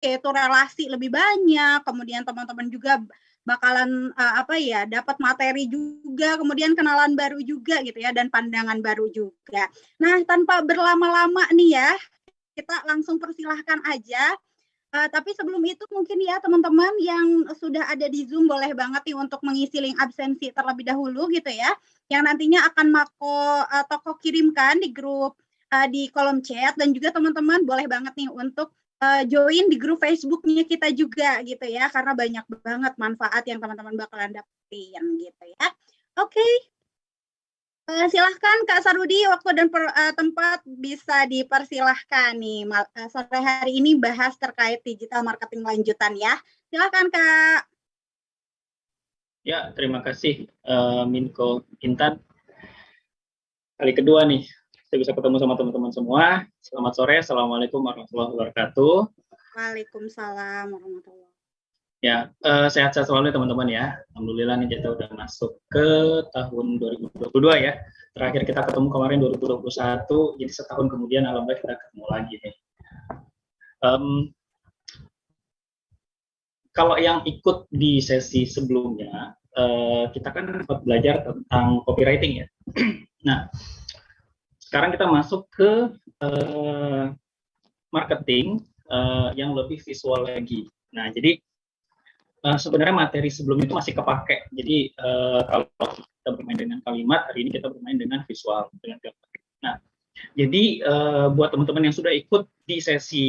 yaitu relasi lebih banyak, kemudian teman-teman juga bakalan dapat materi juga, kemudian kenalan baru juga gitu ya, dan pandangan baru juga. Nah, tanpa berlama-lama nih ya, kita langsung persilahkan aja. Tapi sebelum itu mungkin ya teman-teman yang sudah ada di Zoom boleh banget nih untuk mengisi link absensi terlebih dahulu gitu ya, yang nantinya akan Toko kirimkan di grup di kolom chat, dan juga teman-teman boleh banget nih untuk join di grup Facebook-nya kita juga gitu ya, karena banyak banget manfaat yang teman-teman bakalan dapetin gitu ya. Oke. Silahkan Kak Sarudi, waktu dan tempat bisa dipersilahkan nih. Sore hari ini bahas terkait digital marketing lanjutan ya. Silahkan Kak. Ya, terima kasih Minko Intan. Kali kedua nih, saya bisa ketemu sama teman-teman semua. Selamat sore, Assalamualaikum warahmatullahi wabarakatuh. Waalaikumsalam warahmatullahi wabarakatuh. Ya, sehat-sehat selalu teman-teman ya. Alhamdulillah nih kita udah masuk ke tahun 2022 ya. Terakhir kita ketemu kemarin 2021, jadi setahun kemudian alhamdulillah kita ketemu lagi nih. Kalau yang ikut di sesi sebelumnya, kita kan belajar tentang copywriting ya. Nah, sekarang kita masuk ke marketing yang lebih visual lagi. Nah, jadi sebenarnya materi sebelum itu masih kepake. Jadi kalau kita bermain dengan kalimat, hari ini kita bermain dengan visual, dengan gambar. Nah, jadi buat teman-teman yang sudah ikut di sesi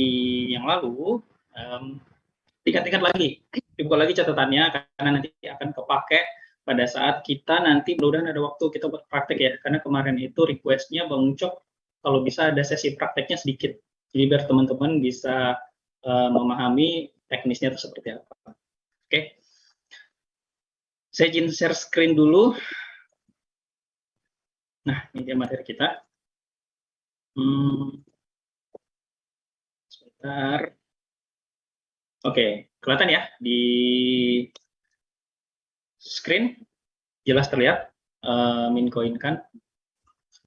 yang lalu, tingkat-tingkat lagi, dibuka lagi catatannya karena nanti akan kepake pada saat kita nanti mudah-mudahan ada waktu kita buat praktek ya. Karena kemarin itu requestnya Bang Ucok kalau bisa ada sesi prakteknya sedikit. Jadi biar teman-teman bisa memahami teknisnya itu seperti apa. Oke, saya izin share screen dulu. Nah, ini dia materi kita. Sebentar. Oke, kelihatan ya di screen, jelas terlihat. Mincoin kan?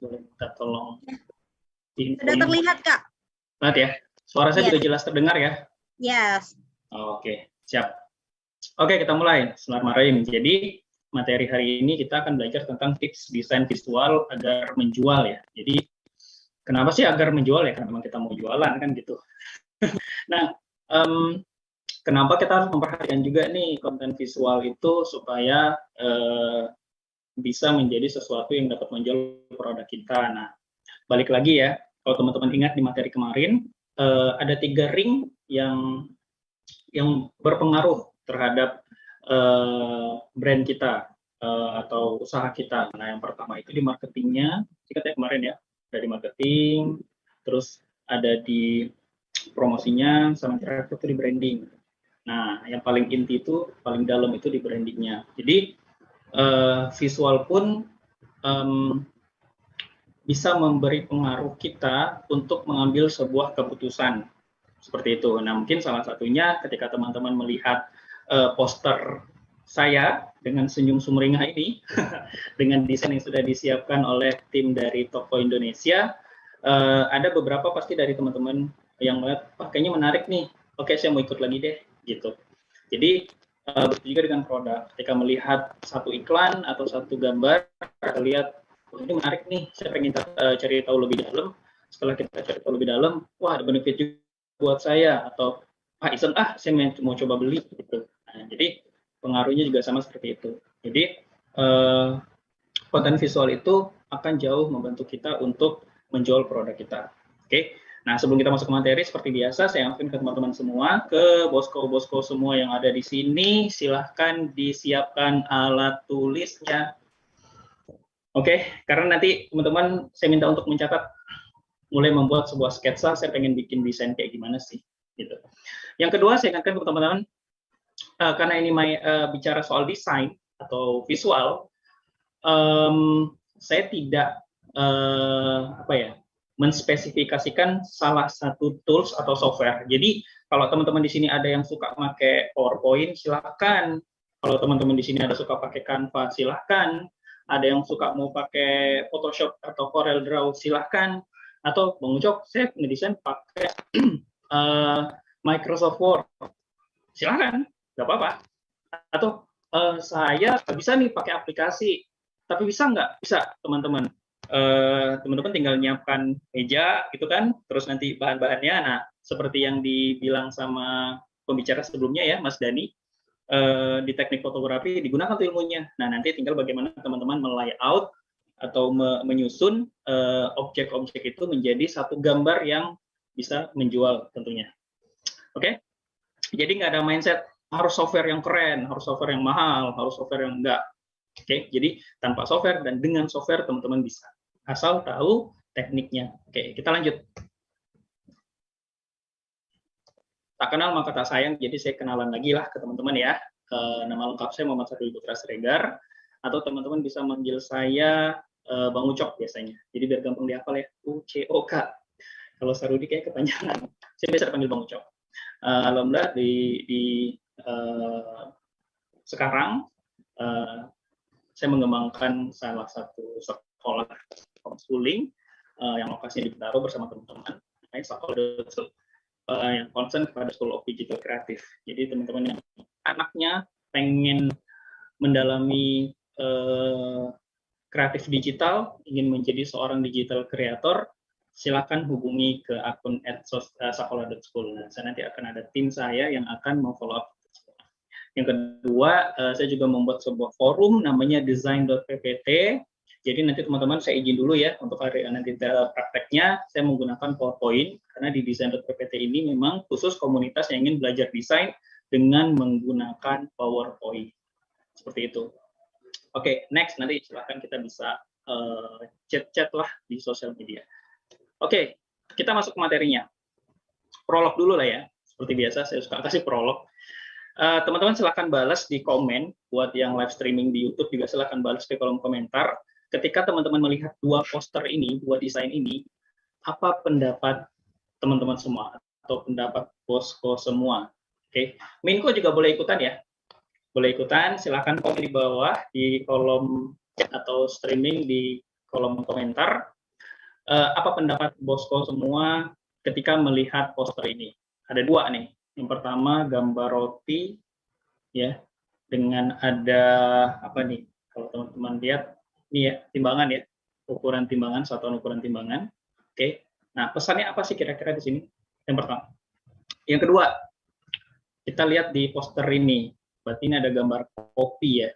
Boleh minta tolong. Sudah terlihat Kak. Lihat ya, suara saya juga jelas terdengar ya? Yes. Oke, siap. Oke, kita mulai. Bismillahirrahmanirrahim. Jadi, materi hari ini kita akan belajar tentang tips desain visual agar menjual ya. Jadi, kenapa sih agar menjual ya? Karena memang kita mau jualan kan gitu. Nah, kenapa kita harus memperhatikan juga nih konten visual itu supaya bisa menjadi sesuatu yang dapat menjual produk kita. Nah, balik lagi ya, kalau teman-teman ingat di materi kemarin, ada 3 ring yang berpengaruh terhadap brand kita atau usaha kita. Nah, yang pertama itu di marketingnya, ingat ya kemarin ya, ada di marketing, terus ada di promosinya, sama terakhir itu di branding. Nah, yang paling inti itu, paling dalam itu di brandingnya. Jadi, visual pun bisa memberi pengaruh kita untuk mengambil sebuah keputusan. Seperti itu. Nah, mungkin salah satunya ketika teman-teman melihat poster saya dengan senyum sumringah ini, dengan desain yang sudah disiapkan oleh tim dari Toko Indonesia, ada beberapa pasti dari teman-teman yang melihat, kayaknya menarik nih, oke saya mau ikut lagi deh, gitu. Jadi, begitu juga dengan produk. Ketika melihat satu iklan atau satu gambar, kita lihat, ini menarik nih, saya pengen cari tahu lebih dalam. Setelah kita cari tahu lebih dalam, wah ada benefit juga buat saya, atau iseng saya mau coba beli gitu. Nah, jadi pengaruhnya juga sama seperti itu. Jadi konten visual itu akan jauh membantu kita untuk menjual produk kita. Oke. Nah, sebelum kita masuk ke materi, seperti biasa saya ingatkan ke teman-teman semua, ke bosku-bosku semua yang ada di sini, silahkan disiapkan alat tulisnya. Oke, karena nanti teman-teman saya minta untuk mencatat, mulai membuat sebuah sketsa, saya pengen bikin desain kayak gimana sih, gitu. Yang kedua, saya ingatkan ke teman-teman, karena ini bicara soal desain atau visual, saya tidak menspesifikasikan salah satu tools atau software. Jadi, kalau teman-teman di sini ada yang suka pakai PowerPoint, silahkan. Kalau teman-teman di sini ada suka pakai Canva, silahkan. Ada yang suka mau pakai Photoshop atau Corel Draw, silahkan. Atau Bang Ucok, saya ngedesain pakai Microsoft Word, silakan, nggak apa-apa. Atau saya nggak bisa nih pakai aplikasi, tapi bisa nggak? Bisa, teman-teman. Teman-teman tinggal nyiapkan meja, gitu kan, terus nanti bahan-bahannya. Nah, seperti yang dibilang sama pembicara sebelumnya ya, Mas Dani, di teknik fotografi digunakan tuh ilmunya. Nah, nanti tinggal bagaimana teman-teman melayout atau menyusun objek-objek itu menjadi satu gambar yang bisa menjual tentunya. Oke? Jadi nggak ada mindset harus software yang keren, harus software yang mahal, harus software yang enggak. Oke, jadi tanpa software dan dengan software teman-teman bisa. Asal tahu tekniknya. Oke, kita lanjut. Tak kenal maka tak sayang, jadi saya kenalan lagi lah ke teman-teman ya. Nama lengkap saya Muhammad Sarudi Putra Siregar, atau teman-teman bisa manggil saya Bang Ucok biasanya. Jadi biar gampang dihafal ya, UCOK. Kalau Sarudi kayak kepanjangan. Saya biasa panggil Bang Ucok. Alhamdulillah sekarang saya mengembangkan salah satu sekolah homeschooling yang lokasinya di Bintaro bersama teman-teman, sekolah yang concern kepada School of Digital Creative. Jadi teman-teman yang anaknya pengen mendalami kreatif digital, ingin menjadi seorang digital creator, silakan hubungi ke akun @sakola.school. Nah, saya nanti akan ada tim saya yang akan memfollow up. Yang kedua, saya juga membuat sebuah forum namanya design.ppt. Jadi nanti teman-teman saya izin dulu ya untuk hari nanti prakteknya saya menggunakan PowerPoint karena di design.ppt ini memang khusus komunitas yang ingin belajar desain dengan menggunakan PowerPoint. Seperti itu. Oke, next nanti silakan kita bisa chat-chat lah di sosial media. Oke, kita masuk ke materinya. Prolog dulu lah ya. Seperti biasa saya suka kasih prolog. Teman-teman silakan balas di komen, buat yang live streaming di YouTube juga silakan balas di kolom komentar. Ketika teman-teman melihat dua poster ini, dua desain ini, apa pendapat teman-teman semua atau pendapat bosku semua? Oke, Minko juga boleh ikutan ya. Boleh ikutan, silakan komen di bawah di kolom atau streaming di kolom komentar. Apa pendapat bosku semua ketika melihat poster ini? Ada dua nih. Yang pertama gambar roti ya dengan ada apa nih? Kalau teman-teman lihat ini ya timbangan ya, ukuran timbangan, satuan ukuran timbangan. Oke. Nah, pesannya apa sih kira-kira di sini? Yang pertama. Yang kedua, kita lihat di poster ini. Berarti ini ada gambar kopi ya.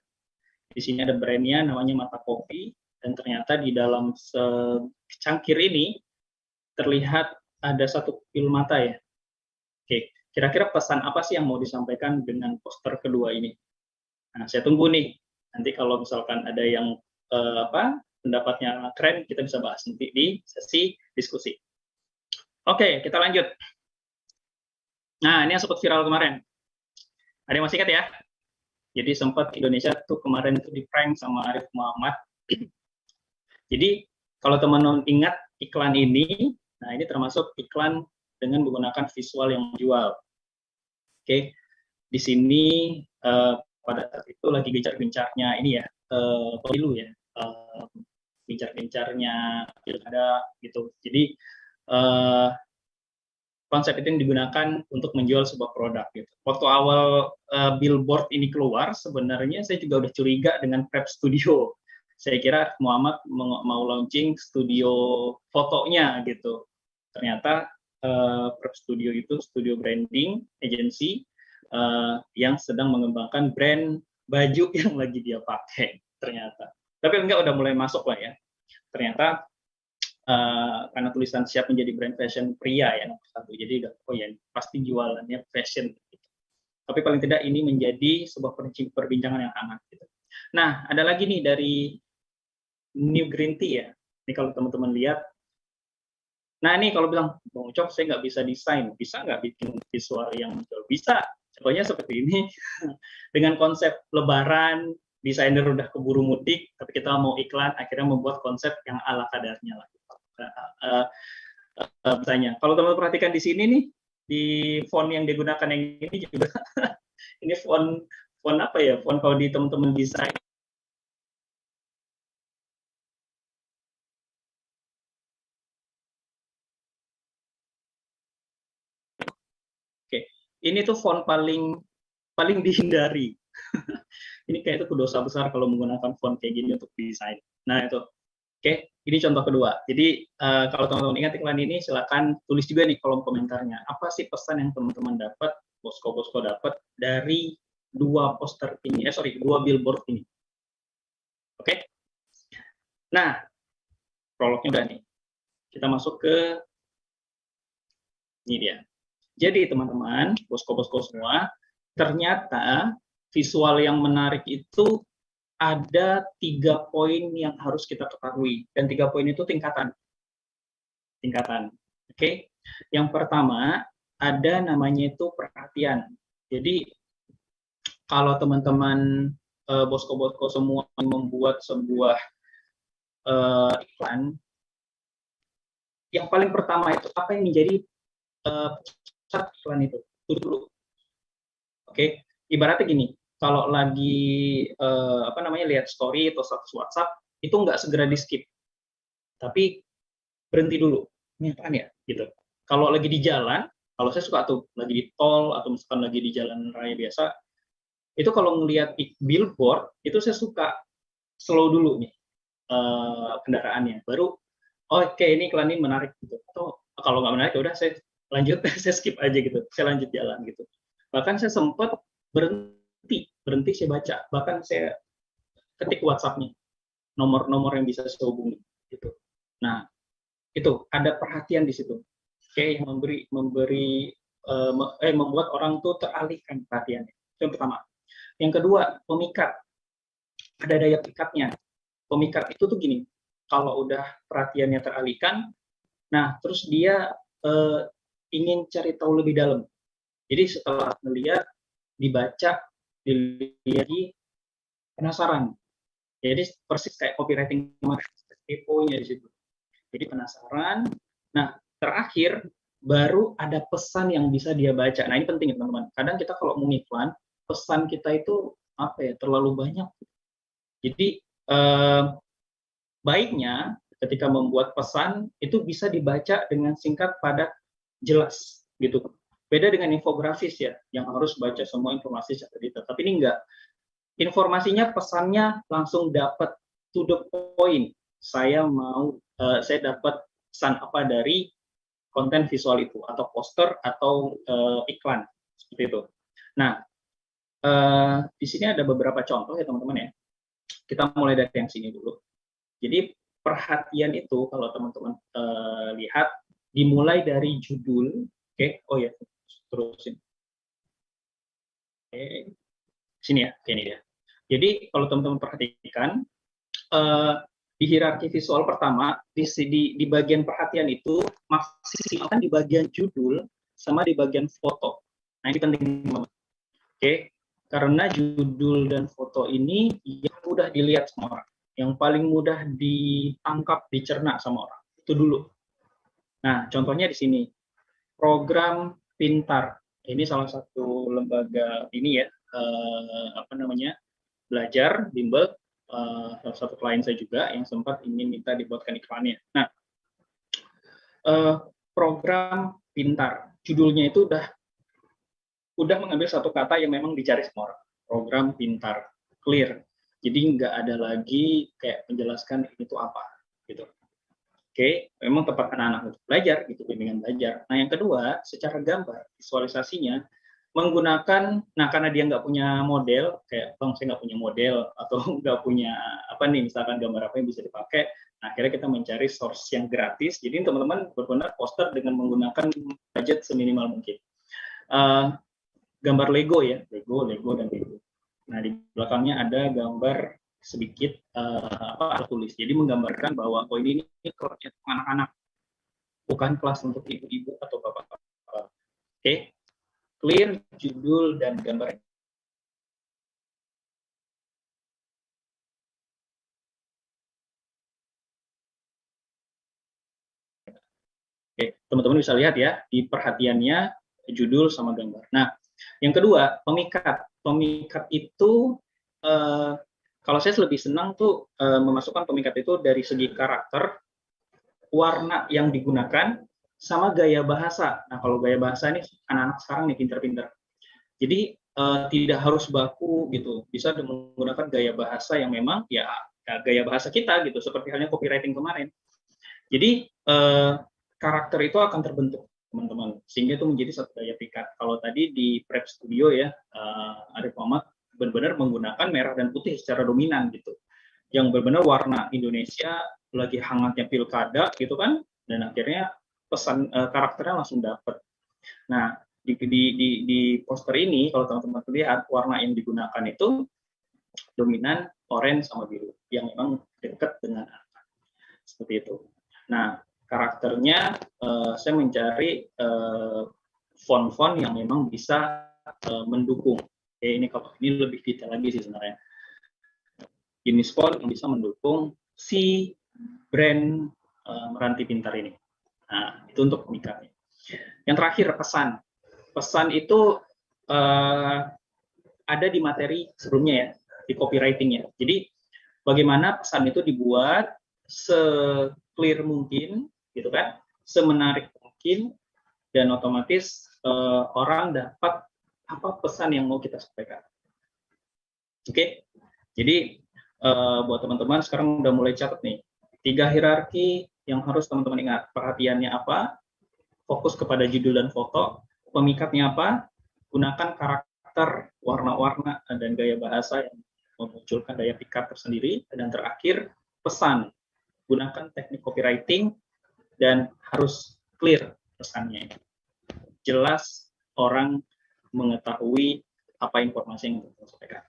Di sini ada brandnya namanya Mata Kopi dan ternyata di dalam secangkir ini terlihat ada satu pil mata ya. Oke, kira-kira pesan apa sih yang mau disampaikan dengan poster kedua ini? Nah, saya tunggu nih. Nanti kalau misalkan ada yang pendapatnya keren, kita bisa bahas nanti di sesi diskusi. Oke, kita lanjut. Nah, ini yang sempat viral kemarin. Ada yang masih ingat ya? Jadi sempat Indonesia tuh kemarin itu di prank sama Arif Muhammad. Jadi kalau teman-teman ingat iklan ini, nah ini termasuk iklan dengan menggunakan visual yang menjual. Oke, di sini pada saat itu lagi gencar-gencarnya ini ya pemilu ya, gencar-gencarnya pilkada gitu. Jadi konsep itu yang digunakan untuk menjual sebuah produk gitu. Waktu awal billboard ini keluar, sebenarnya saya juga udah curiga dengan Prep Studio. Saya kira Muhammad mau launching studio fotonya gitu. Ternyata Prep Studio itu studio branding agency yang sedang mengembangkan brand baju yang lagi dia pakai ternyata. Tapi enggak, udah mulai masuk lah ya. Ternyata karena tulisan siap menjadi brand fashion pria ya nomor satu. Jadi udah oh ya pasti jualannya fashion. Gitu. Tapi paling tidak ini menjadi sebuah perbincangan yang hangat. Gitu. Nah ada lagi nih dari New Green Tea ya. Ini kalau teman-teman lihat. Nah ini kalau bilang Bang Ucok saya nggak bisa desain, bisa nggak bikin visual yang bisa? Contohnya seperti ini. Dengan konsep Lebaran, desainer udah keburu mudik, tapi kita mau iklan, akhirnya membuat konsep yang ala kadarnya lah. Misalnya, kalau teman-teman perhatikan di sini nih, di font yang digunakan yang ini juga, ini font apa ya? Font kalau di teman-teman desain. Oke, ini tuh font paling dihindari. Ini kayak itu dosa besar kalau menggunakan font kayak gini untuk desain. Nah itu, oke, ini contoh kedua. Jadi kalau teman-teman ingat iklan ini, silakan tulis juga nih kolom komentarnya. Apa sih pesan yang teman-teman dapat, Bosko dapat dari dua poster ini, dua billboard ini. Oke. Nah, prolognya udah nih. Kita masuk ke ini dia. Jadi teman-teman, Bosko semua, ternyata visual yang menarik itu ada 3 poin yang harus kita ketahui, dan 3 poin itu tingkatan. Oke. Yang pertama ada namanya itu perhatian. Jadi kalau teman-teman Bosko semua membuat sebuah iklan, yang paling pertama itu apa yang menjadi pusat iklan itu dulu. Oke. Ibaratnya gini, kalau lagi lihat story atau status WhatsApp, itu nggak segera di skip, tapi berhenti dulu. Ini apaan ya? Gitu. Kalau lagi di jalan, kalau saya suka tuh lagi di tol atau misalkan lagi di jalan raya biasa, itu kalau ngelihat billboard itu saya suka slow dulu nih kendaraannya, baru oke, ini iklan ini menarik gitu. Atau kalau nggak menarik ya udah saya lanjut, saya skip aja gitu, saya lanjut jalan gitu. Bahkan saya sempat berhenti saya baca, bahkan saya ketik WhatsApp-nya, nomor yang bisa saya hubungi gitu. Nah, itu ada perhatian di situ, yang membuat orang tuh teralihkan perhatiannya. Itu yang pertama. Yang kedua, pemikat, ada daya pikatnya. Pemikat itu tuh gini, kalau udah perhatiannya teralihkan, nah terus dia ingin cari tahu lebih dalam. Jadi setelah melihat, dibaca, dilihat, penasaran. Jadi persis kayak copywriting kepo-nya di situ. Jadi penasaran. Nah, terakhir baru ada pesan yang bisa dia baca. Nah, ini penting ya teman-teman. Kadang kita kalau mau iklan, pesan kita itu terlalu banyak. Jadi baiknya ketika membuat pesan itu bisa dibaca dengan singkat, padat, jelas gitu. Beda dengan infografis ya, yang harus baca semua informasi secara detail. Tapi ini enggak. Informasinya, pesannya langsung dapat to the point. Saya dapat pesan apa dari konten visual itu, atau poster atau iklan seperti itu. Nah, di sini ada beberapa contoh ya teman-teman ya. Kita mulai dari yang sini dulu. Jadi perhatian itu kalau teman-teman lihat dimulai dari judul. Oke, terusin. Oke, sini ya, ini dia. Jadi kalau teman-teman perhatikan di hierarki visual pertama di bagian perhatian itu maksimalkan di bagian judul sama di bagian foto. Nah ini penting banget. Oke, karena judul dan foto ini yang mudah dilihat sama orang, yang paling mudah ditangkap, dicerna sama orang. Itu dulu. Nah contohnya di sini program pintar. Ini salah satu lembaga ini ya, belajar, bimbel, salah satu klien saya juga yang sempat ingin minta dibuatkan iklannya. Nah, program pintar, judulnya itu udah mengambil satu kata yang memang dicari semua orang. Program pintar, clear. Jadi nggak ada lagi kayak menjelaskan itu apa, gitu. Oke, memang tempat anak-anak untuk belajar, gitu, bimbingan belajar. Nah, yang kedua, secara gambar, visualisasinya, menggunakan, karena dia nggak punya model, kayak bang saya nggak punya model atau nggak punya misalkan gambar apa yang bisa dipakai, nah, akhirnya kita mencari source yang gratis. Jadi teman-teman benar-benar poster dengan menggunakan budget seminimal mungkin. Gambar Lego ya, Lego dan Lego. Nah di belakangnya ada gambar sedikit tulis. Jadi menggambarkan bahwa ini kelas untuk anak-anak, bukan kelas untuk ibu-ibu atau bapak-bapak. Oke. Clear, judul, dan gambar. Oke, teman-teman bisa lihat ya, di perhatiannya, judul sama gambar. Nah, yang kedua, pemikat. Pemikat itu, kalau saya lebih senang tuh memasukkan pemikat itu dari segi karakter, warna yang digunakan, sama gaya bahasa. Nah, kalau gaya bahasa ini anak-anak sekarang nih pinter-pinter. Jadi tidak harus baku gitu, bisa menggunakan gaya bahasa yang memang ya gaya bahasa kita gitu, seperti halnya copywriting kemarin. Jadi karakter itu akan terbentuk teman-teman, sehingga itu menjadi satu daya pikat. Kalau tadi di Prep Studio ya, Arif Muhammad benar-benar menggunakan merah dan putih secara dominan gitu, yang benar-benar warna Indonesia lagi hangatnya pilkada gitu kan, dan akhirnya pesan karakternya langsung dapet. Nah, di poster ini kalau teman-teman lihat warna yang digunakan itu dominan orange sama biru yang memang dekat dengan anak, seperti itu. Nah, karakternya saya mencari font-font yang memang bisa mendukung. Ini kalau ini lebih detail lagi sih sebenarnya. Jenis font yang bisa mendukung si brand Meranti Pintar ini. Nah, itu untuk pemikatnya. Yang terakhir pesan. Pesan itu ada di materi sebelumnya ya, di copywriting-nya. Jadi bagaimana pesan itu dibuat se-clear mungkin, gitu kan, semenarik mungkin, dan otomatis orang dapat apa pesan yang mau kita sampaikan. Oke, jadi buat teman-teman sekarang udah mulai catat nih, 3 hierarki yang harus teman-teman ingat. Perhatiannya apa? Fokus kepada judul dan foto. Pemikatnya apa? Gunakan karakter, warna-warna, dan gaya bahasa yang memunculkan daya pikat tersendiri. Dan terakhir, pesan. Gunakan teknik copywriting dan harus clear pesannya. Jelas orang mengetahui apa informasi yang kita sampaikan.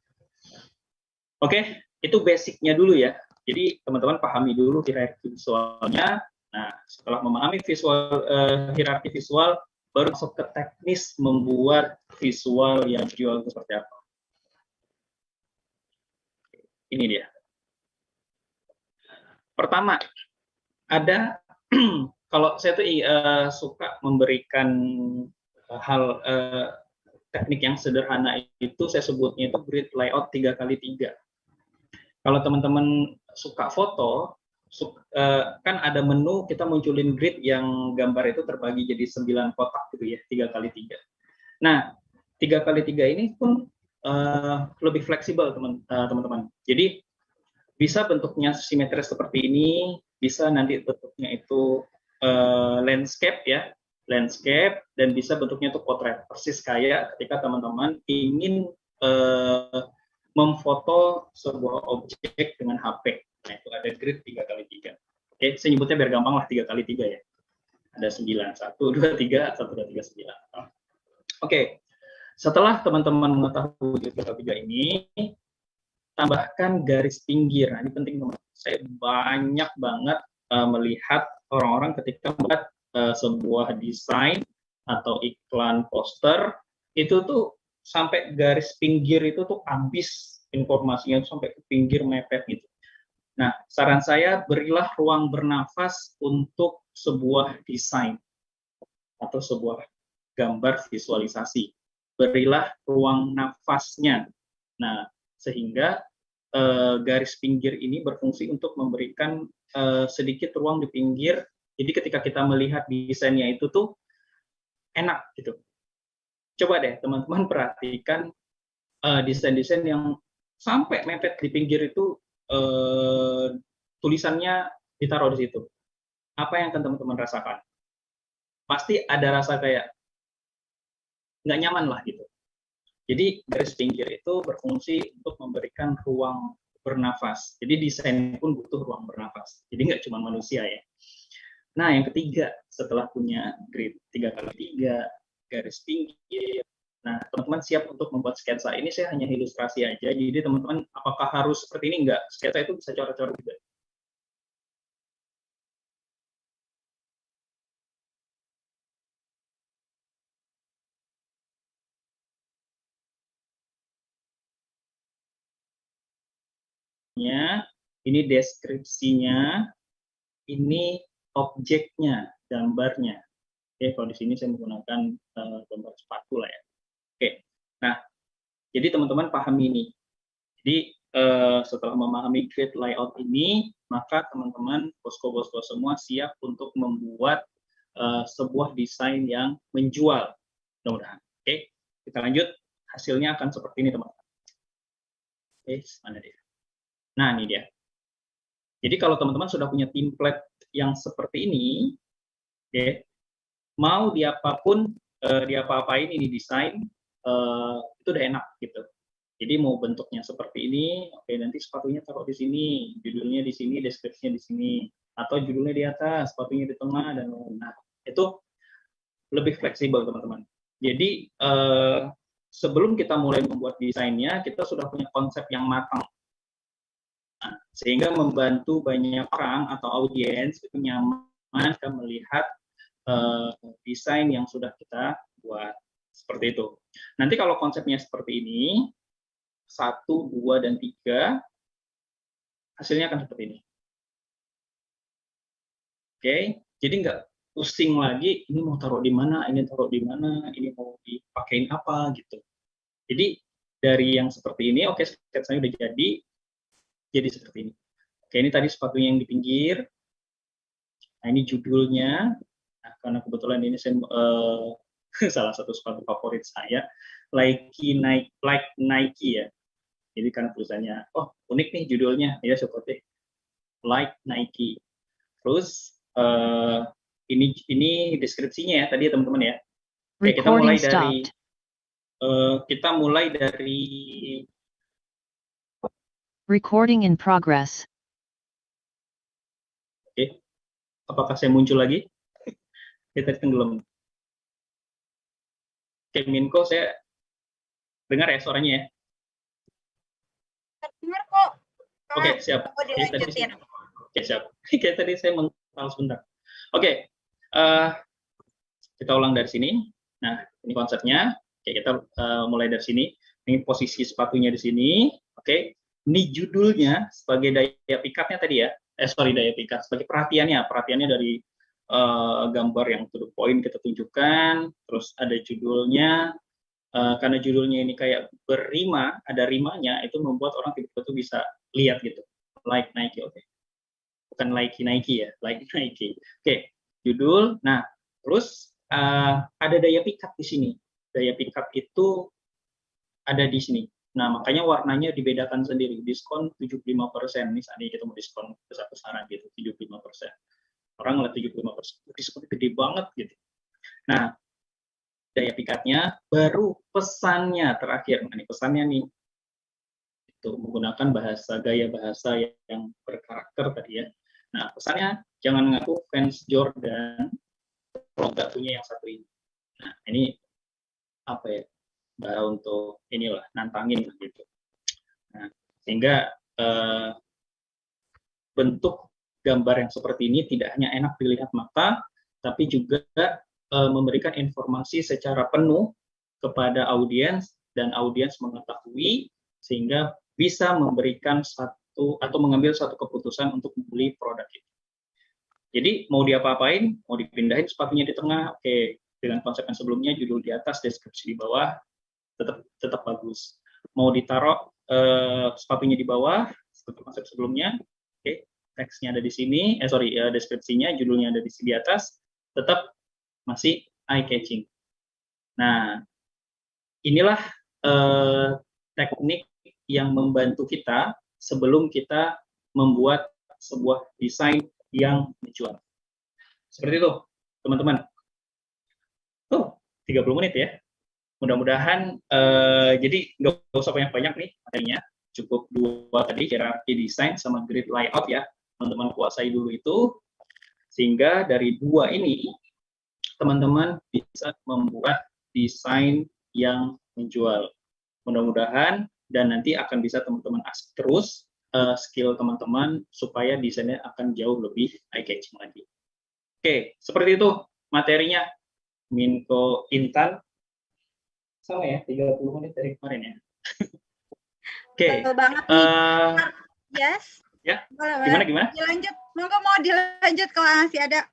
Oke, itu basicnya dulu ya. Jadi teman-teman pahami dulu hierarki visualnya. Nah, setelah memahami hierarki visual, baru masuk ke teknis membuat visual yang visual seperti apa. Ini dia. Pertama, ada kalau saya tuh suka memberikan hal teknik yang sederhana itu, saya sebutnya itu grid layout 3x3. Kalau teman-teman suka foto, kan ada menu kita munculin grid yang gambar itu terbagi jadi 9 kotak gitu ya, 3x3. Nah, 3x3 ini pun lebih fleksibel teman-teman. Jadi bisa bentuknya simetris seperti ini, bisa nanti bentuknya itu landscape ya, landscape, dan bisa bentuknya itu potret. Persis kayak ketika teman-teman ingin memfoto sebuah objek dengan HP. Nah, itu ada grid 3x3. Oke, saya nyebutnya biar gampang lah 3x3 ya. Ada 9, 1, 2, 3, 1, 2, 3, 9. Oke, setelah teman-teman mengetahui 3x3 ini, tambahkan garis pinggir. Nah, ini penting teman-teman. Saya banyak banget melihat orang-orang ketika membuat sebuah desain atau iklan poster, itu tuh sampai garis pinggir itu tuh habis informasinya sampai ke pinggir mepet gitu. Nah, saran saya berilah ruang bernafas untuk sebuah desain atau sebuah gambar visualisasi. Berilah ruang nafasnya. Nah, sehingga garis pinggir ini berfungsi untuk memberikan sedikit ruang di pinggir. Jadi ketika kita melihat desainnya itu tuh enak gitu. Coba deh teman-teman perhatikan desain-desain yang sampai mepet di pinggir itu tulisannya ditaruh di situ. Apa yang akan teman-teman rasakan? Pasti ada rasa kayak nggak nyaman lah gitu. Jadi garis pinggir itu berfungsi untuk memberikan ruang bernafas. Jadi desain pun butuh ruang bernafas. Jadi nggak cuma manusia ya. Nah, yang ketiga, setelah punya grid 3x3, garis pinggir, nah teman-teman siap untuk membuat sketsa. Ini saya hanya ilustrasi aja, jadi teman-teman apakah harus seperti ini? Enggak, sketsa itu bisa coret-coret juga. Ini deskripsinya, ini objeknya, gambarnya. Oke, kalau di sini saya menggunakan gambar sepatu lah ya. Oke, nah jadi teman-teman pahami ini. Jadi setelah memahami grid layout ini, maka teman-teman posko-posko semua siap untuk membuat sebuah desain yang menjual. Mudah-mudahan. Oke, kita lanjut. hasilnya akan seperti ini teman-teman. Oke, mana dia? Nah, ini dia. Jadi kalau teman-teman sudah punya template yang seperti ini, oke, mau diapapun, diapa-apain ini desain, itu udah enak gitu. Jadi mau bentuknya seperti ini, oke, nanti sepatunya taruh di sini, judulnya di sini, deskripsinya di sini, atau judulnya di atas, sepatunya di tengah, dan nah itu lebih fleksibel teman-teman. Jadi sebelum kita mulai membuat desainnya, kita sudah punya konsep yang matang. Nah, sehingga membantu banyak orang atau audiens itu nyaman melihat desain yang sudah kita buat. Seperti itu. Nanti kalau konsepnya seperti ini, 1, 2, dan 3, hasilnya akan seperti ini. Oke, jadi nggak pusing lagi, ini mau taruh di mana, ini taruh di mana, ini mau dipakein apa, gitu. Jadi dari yang seperti ini, oke, sketsanya udah jadi seperti ini. Oke, ini tadi sepatunya yang di pinggir. Nah, ini judulnya. Nah, karena kebetulan ini saya, salah satu sepatu favorit saya, like Nike ya. Jadi karena tulisannya, oh unik nih judulnya, ya seperti like Nike. Terus ini deskripsinya ya tadi ya teman-teman ya. Oke, kita mulai dari recording in progress. Oke, apakah saya muncul lagi? Kita tenggelam. Oke, Minko, saya dengar ya suaranya ya. Dengar kok. Oke, siap. Oke, siap. Oke, tadi saya mental sebentar. Oke, kita ulang dari sini. Nah, ini konsepnya. Oke, kita mulai dari sini. Ini posisi sepatunya di sini. Oke, ini judulnya sebagai daya pikatnya tadi ya. Daya pikat sebagai perhatiannya dari gambar yang to the point kita tunjukkan. Terus ada judulnya. Karena judulnya ini kayak berrima, ada rimanya, itu membuat orang tiba-tiba bisa lihat gitu. Like Nike, oke. Bukan like Nike ya, like Nike. Oke, judul. Nah, terus ada daya pikat di sini. Daya pikat itu ada di sini. Nah, makanya warnanya dibedakan sendiri. Diskon 75%. Misalnya kita mau diskon besar-besaran gitu, 75%. Orang ngeliat 75%, diskon gede banget gitu. Nah, daya pikatnya, baru pesannya terakhir. Nah, ini pesannya nih, itu menggunakan gaya bahasa yang berkarakter tadi ya. Nah, pesannya, jangan ngaku fans Jordan kalau nggak punya yang satu ini. Nah, ini apa ya, untuk inilah, nantangin gitu. Nah, sehingga bentuk gambar yang seperti ini tidak hanya enak dilihat mata, tapi juga memberikan informasi secara penuh kepada audiens, dan audiens mengetahui sehingga bisa memberikan atau mengambil satu keputusan untuk membeli produk itu. Jadi mau diapa-apain, mau dipindahin sepatunya di tengah, oke, dengan konsep yang sebelumnya, judul di atas, deskripsi di bawah, tetap bagus. Mau ditaruh sepatunya di bawah, seperti konsep sebelumnya, oke, teksnya ada di sini, deskripsinya, judulnya ada di atas, tetap masih eye catching. Nah, inilah teknik yang membantu kita sebelum kita membuat sebuah desain yang menjual. Seperti itu, teman-teman. 30 menit ya. Mudah-mudahan, jadi nggak usah banyak-banyak nih materinya. Cukup 2 tadi, hierarki desain sama grid layout ya. Teman-teman kuasai dulu itu. Sehingga dari 2 ini, teman-teman bisa membuat desain yang menjual. Mudah-mudahan, dan nanti akan bisa teman-teman asik terus skill teman-teman supaya desainnya akan jauh lebih eye-catching lagi. Oke, seperti itu materinya. Minko Intan. Sama ya, 30 menit dari kemarin ya. Oke. Banget nih. Yes. Ya, boleh. Gimana? Dilanjut. Mau dilanjut kalau masih ada.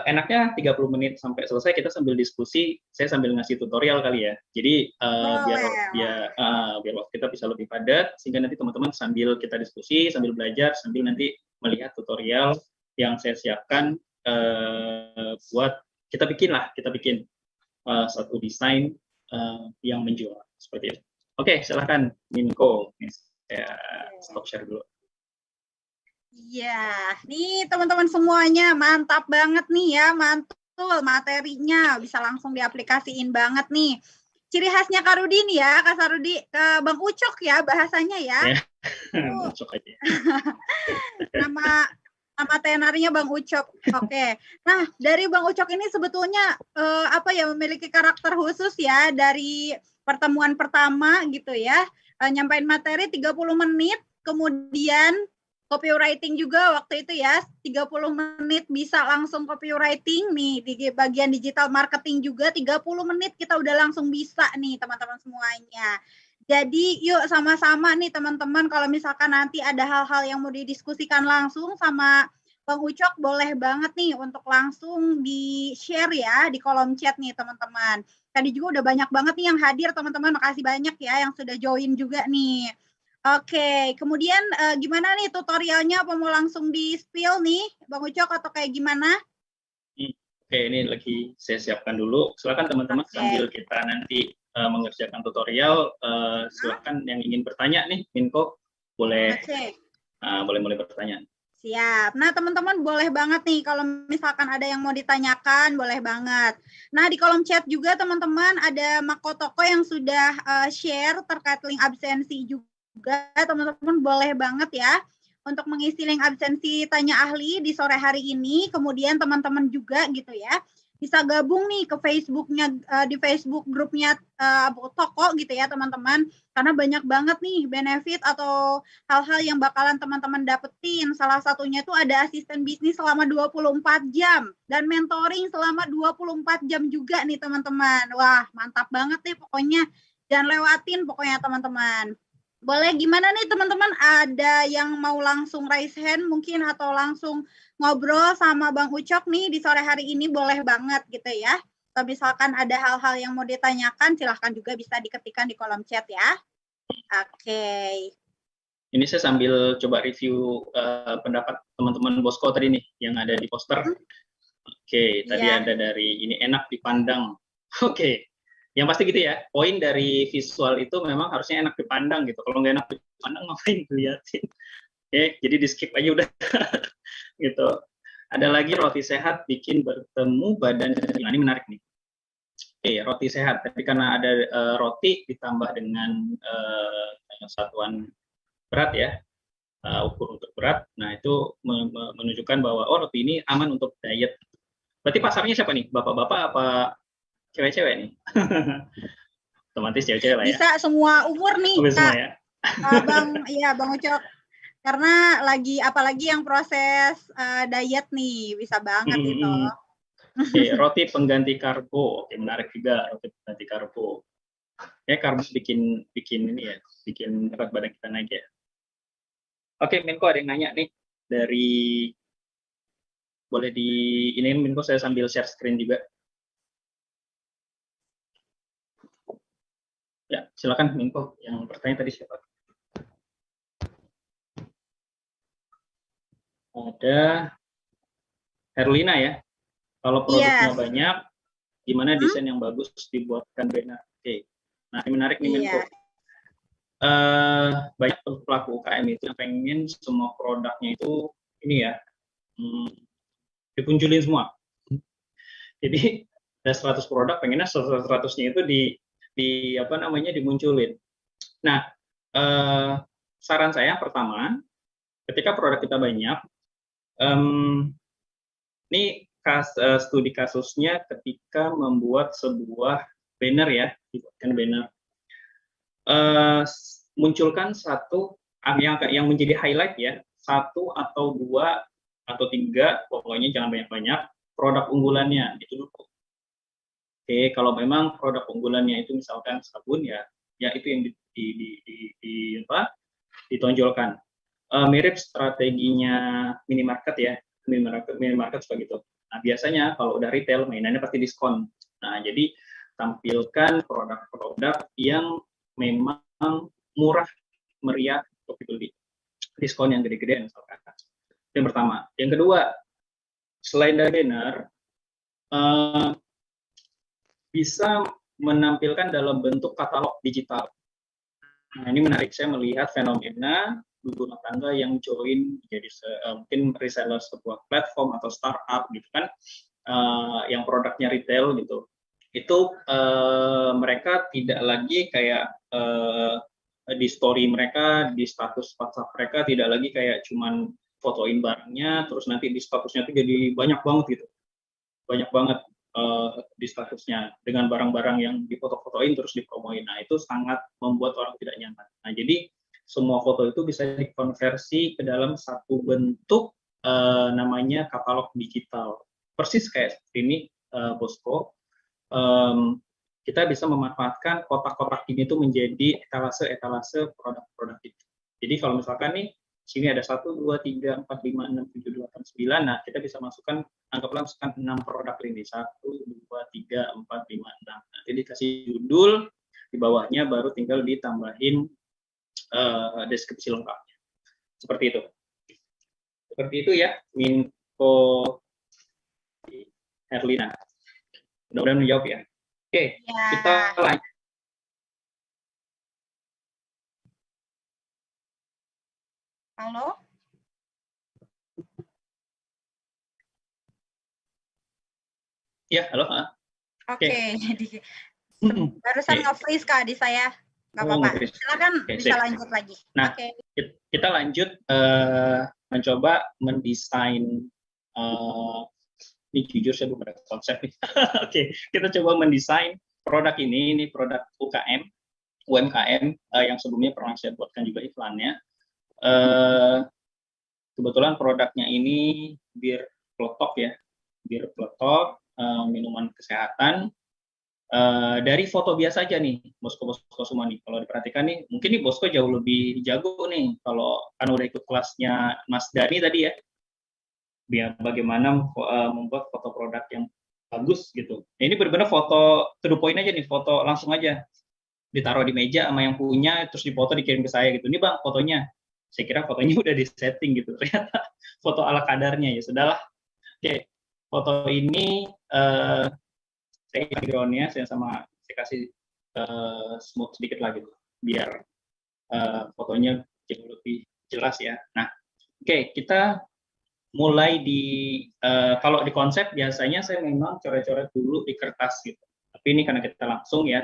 Enaknya 30 menit sampai selesai, kita sambil diskusi, saya sambil ngasih tutorial kali ya. Jadi biar waktu kita bisa lebih padat, sehingga nanti teman-teman sambil kita diskusi, sambil belajar, sambil nanti melihat tutorial yang saya siapkan buat kita bikin satu desain yang menjual seperti itu. Oke, silakan Minko. Saya stop share dulu. Iya, nih teman-teman semuanya mantap banget nih ya, mantul materinya, bisa langsung diaplikasiin banget nih. Ciri khasnya Kak Rudi nih ya, Kak Sarudi, ke Bang Ucok ya bahasanya ya. Bang Ucok aja. Nama tenarnya Bang Ucok. Oke. Nah, dari Bang Ucok ini sebetulnya memiliki karakter khusus ya dari pertemuan pertama gitu ya. Nyampein materi 30 menit, kemudian copywriting juga waktu itu ya, 30 menit bisa langsung copywriting nih di bagian digital marketing juga 30 menit kita udah langsung bisa nih teman-teman semuanya. Jadi yuk sama-sama nih teman-teman kalau misalkan nanti ada hal-hal yang mau didiskusikan langsung sama Bang Ucok boleh banget nih untuk langsung di-share ya di kolom chat nih teman-teman. Tadi juga udah banyak banget nih yang hadir teman-teman, makasih banyak ya yang sudah join juga nih. Oke, kemudian gimana nih tutorialnya, apa mau langsung di-spill nih Bang Ucok atau kayak gimana? Oke, ini lagi saya siapkan dulu. Silakan teman-teman sambil kita nanti mengerjakan tutorial, silakan yang ingin bertanya nih, Minko, boleh boleh bertanya. Siap. Nah, teman-teman boleh banget nih kalau misalkan ada yang mau ditanyakan, boleh banget. Nah, di kolom chat juga teman-teman ada Makotoko yang sudah share terkait link absensi juga. Teman-teman boleh banget ya untuk mengisi link absensi tanya ahli di sore hari ini. Kemudian teman-teman juga gitu ya bisa gabung nih ke Facebooknya, di Facebook grupnya toko gitu ya teman-teman, karena banyak banget nih benefit atau hal-hal yang bakalan teman-teman dapetin. Salah satunya itu ada asisten bisnis selama 24 jam dan mentoring selama 24 jam juga nih teman-teman. Wah mantap banget nih pokoknya, jangan lewatin pokoknya teman-teman. Boleh gimana nih teman-teman, ada yang mau langsung raise hand mungkin atau langsung ngobrol sama Bang Ucok nih di sore hari ini, boleh banget gitu ya. Atau misalkan ada hal-hal yang mau ditanyakan, silahkan juga bisa diketikkan di kolom chat ya. Oke. Ini saya sambil coba review pendapat teman-teman Bosco tadi nih yang ada di poster. Oke, tadi ada dari ini enak dipandang. Oke. Yang pasti gitu ya, poin dari visual itu memang harusnya enak dipandang gitu. Kalau nggak enak dipandang, ngapain dilihatin? Oke, jadi di skip aja udah. Gitu. Ada lagi roti sehat bikin bertemu badan. Nah, ini menarik nih. Oke, roti sehat. Tapi karena ada roti ditambah dengan satuan berat ya, ukur untuk berat. Nah, itu menunjukkan bahwa roti ini aman untuk diet. Berarti pasarnya siapa nih? Bapak-bapak apa cewek-cewek nih? Otomatis cewek-cewek lah ya. Bisa semua umur nih, Kak. Semua ya. Bang Ucok. Karena apalagi yang proses diet nih, bisa banget itu. Oke, roti pengganti karbo. Oke, menarik juga roti pengganti karbo. Ya, karbo bikin ini ya, bikin berat badan kita naik ya. Oke, Minko ada yang nanya nih dari, boleh di ini Minko, saya sambil share screen juga. Ya, silakan Minko. Yang bertanya tadi siapa? Ada Herlina ya. Kalau produknya banyak, gimana desain yang bagus dibuatkan banner? Oke. Nah, ini menarik nih Minko. Banyak pelaku UKM itu yang pengen semua produknya itu ini ya, dipunculin semua. Jadi ada 100 produk, pengennya 100-nya itu dimunculin. Nah, saran saya pertama, ketika produk kita banyak, ini studi kasusnya ketika membuat sebuah banner ya, dibuatkan banner. Munculkan satu yang menjadi highlight ya, 1 atau 2 atau 3, pokoknya jangan banyak-banyak produk unggulannya itu dulu. Oke, kalau memang produk unggulannya itu misalkan sabun ya itu yang ditonjolkan. Mirip strateginya minimarket ya, minimarket seperti itu. Nah, biasanya kalau udah retail mainannya pasti diskon. Nah, jadi tampilkan produk-produk yang memang murah meriah untuk dibeli, diskon yang gede-gede misalkan. Yang pertama. Yang kedua, selain dari banner, bisa menampilkan dalam bentuk katalog digital. Nah, ini menarik, saya melihat fenomena ibu rumah tangga yang join jadi mungkin reseller sebuah platform atau startup gitu kan, yang produknya retail gitu. Itu mereka tidak lagi kayak di story mereka, di status WhatsApp mereka tidak lagi kayak cuman fotoin barangnya, terus nanti di statusnya itu jadi banyak banget gitu, banyak banget di statusnya dengan barang-barang yang difoto-fotoin terus dipromoin. Nah, itu sangat membuat orang tidak nyaman. Nah, jadi semua foto itu bisa dikonversi ke dalam satu bentuk namanya katalog digital. Persis kayak seperti ini, Bosco. Kita bisa memanfaatkan kotak-kotak ini tuh menjadi etalase-etalase produk-produk itu. Jadi kalau misalkan nih, sini ada 1, 2, 3, 4, 5, 6, 7, 8, 9. Nah, kita bisa masukkan, anggaplah misalkan 6 produk ini. 1, 2, 3, 4, 5, 6. Nanti dikasih judul, di bawahnya baru tinggal ditambahin deskripsi lengkapnya. Seperti itu. Seperti itu ya, Minko Herlina. Mudah-mudahan menjawab ya. Oke, Ya. kita lanjut. Halo? Ya, halo. Oke, jadi barusan nge-freeze Kak di saya. Nggak apa-apa. Silakan bisa lanjut lagi. Nah, kita lanjut mencoba mendesain. Ini jujur saya belum ada konsep nih. Oke, kita coba mendesain produk ini produk UMKM yang sebelumnya pernah saya buatkan juga iklannya. Kebetulan produknya ini bir peletok ya, bir peletok, minuman kesehatan. Dari foto biasa aja nih, Bosco semua nih. Kalau diperhatikan nih, mungkin nih Bosco jauh lebih jago nih. Kalau kan udah ikut kelasnya Mas Dani tadi ya, biar bagaimana membuat foto produk yang bagus gitu. Nah, ini benar-benar foto to the point aja nih, foto langsung aja ditaruh di meja sama yang punya, terus dipoto dikirim ke saya gitu. Ini bang fotonya, saya kira fotonya udah di setting gitu, ternyata foto ala kadarnya. Ya sudahlah. Oke, foto ini saya background-nya saya kasih smooth sedikit lagi biar fotonya jauh lebih jelas ya. Nah, oke, kita mulai kalau di konsep biasanya saya memang coret-coret dulu di kertas gitu. Tapi ini karena kita langsung ya,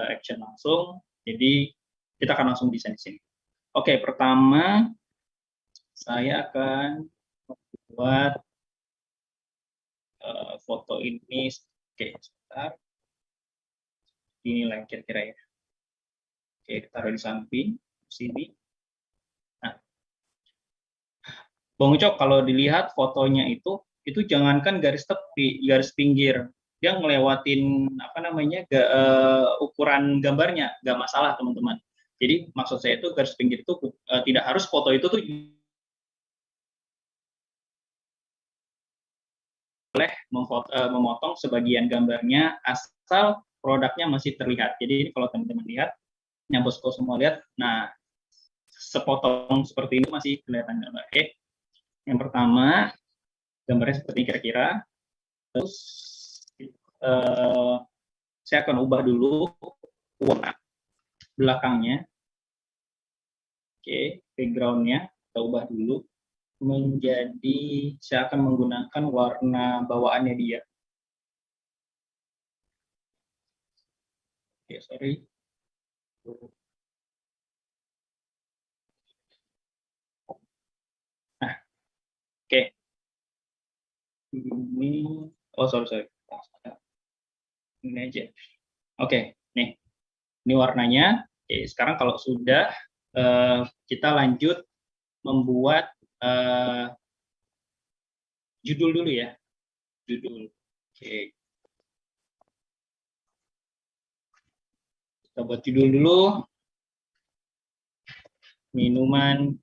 action langsung, jadi kita akan langsung desain di sini. Oke, pertama saya akan membuat foto ini. Oke, sebentar. Ini lah kira-kira ya. Oke, taruh di samping sini. Nah, Bang Ucok, kalau dilihat fotonya itu jangankan garis tepi, garis pinggir, dia ngelewatin apa namanya ukuran gambarnya, nggak masalah teman-teman. Jadi maksud saya itu garis pinggir itu tidak harus foto itu tuh boleh memotong sebagian gambarnya asal produknya masih terlihat. Jadi kalau teman-teman lihat, yang Bosco semua lihat, nah sepotong seperti ini masih kelihatan gambar. Oke. Yang pertama, gambarnya seperti kira-kira. Terus saya akan ubah dulu warna belakangnya. Oke, background-nya kita ubah dulu menjadi, saya akan menggunakan warna bawaannya dia. Oke, sorry. Nah, oke. Ini, oh sorry. Ini aja. Oke, nih. Ini warnanya. Oke, sekarang kalau sudah, kita lanjut membuat judul dulu ya. Judul. Oke. Kita buat judul dulu. Minuman.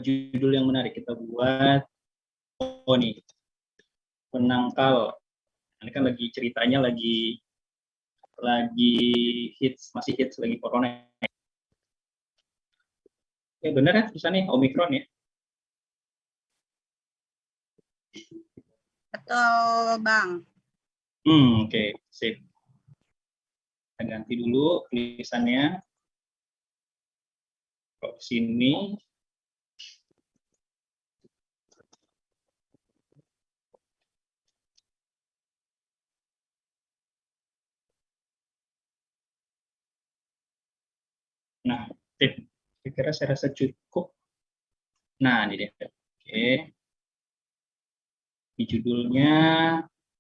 Judul yang menarik kita buat. Oh nih. Penangkal. Ini kan lagi ceritanya lagi hits, masih hits lagi corona. Ya benar ya tulisannya Omikron ya. Betul, Bang. Oke, sip. Kita ganti dulu tulisannya. Ke sini. Nah, tip. Kira-kira saya rasa cukup. Nah, ini dia. Oke. Di judulnya,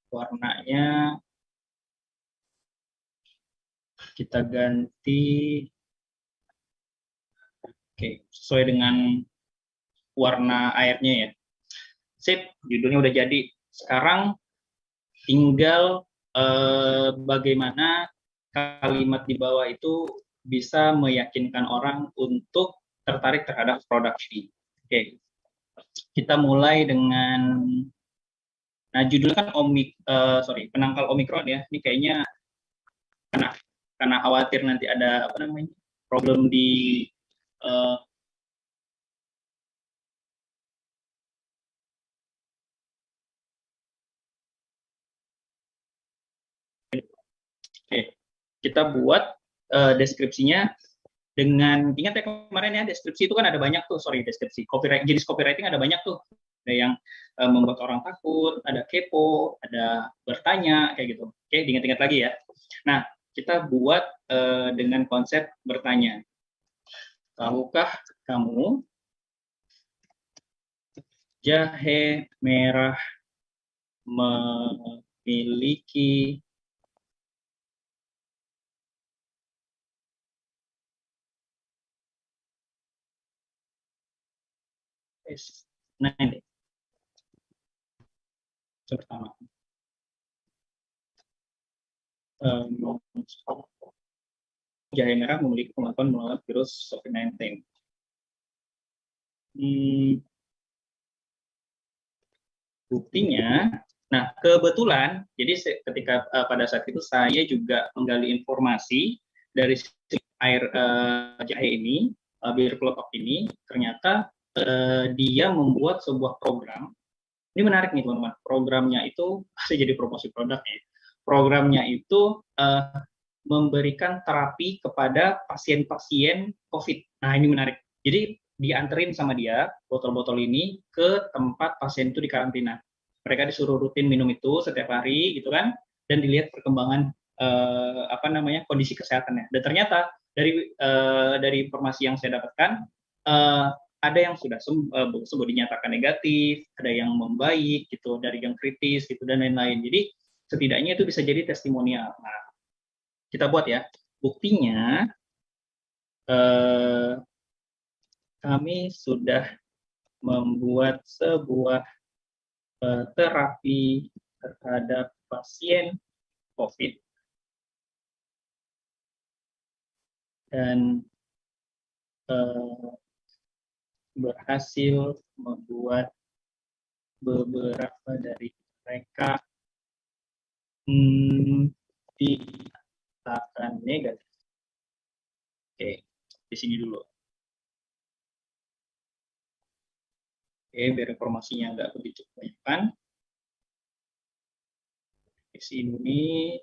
warnanya, kita ganti. Oke, sesuai dengan warna airnya ya. Sip, judulnya udah jadi. Sekarang tinggal bagaimana kalimat di bawah itu bisa meyakinkan orang untuk tertarik terhadap produk ini. Oke, kita mulai dengan, nah judulnya kan penangkal Omikron ya. Ini kayaknya karena khawatir nanti ada apa namanya problem di uh, kita buat deskripsinya dengan, ingat ya kemarin ya, deskripsi itu kan ada banyak tuh, deskripsi jenis copywriting ada banyak tuh, ada yang membuat orang takut, ada kepo, ada bertanya kayak gitu. Oke, diingat-ingat lagi ya. Nah, kita buat dengan konsep bertanya. Tahukah kamu jahe merah memiliki nah ini pertama jahe merah memiliki kemampuan melawan virus COVID-19. Buktinya, nah kebetulan, jadi ketika pada saat itu saya juga menggali informasi dari air jahe ini, bir peletok ini, ternyata dia membuat sebuah program. Ini menarik nih teman-teman. Programnya itu, saya jadi promosi produknya. Programnya itu memberikan terapi kepada pasien-pasien COVID. Nah ini menarik. Jadi dianterin sama dia botol-botol ini ke tempat pasien itu di karantina. Mereka disuruh rutin minum itu setiap hari gitu kan, dan dilihat perkembangan kondisi kesehatannya. Dan ternyata dari informasi yang saya dapatkan, ada yang sudah sembuh dinyatakan negatif, ada yang membaik gitu, dari yang kritis gitu dan lain-lain. Jadi setidaknya itu bisa jadi testimonial. Nah, kita buat ya. Buktinya kami sudah membuat sebuah terapi terhadap pasien COVID dan berhasil membuat beberapa dari mereka dinyatakan negatif. Oke, di sini dulu. Oke, biar informasinya nggak begitu banyak kan. Di sini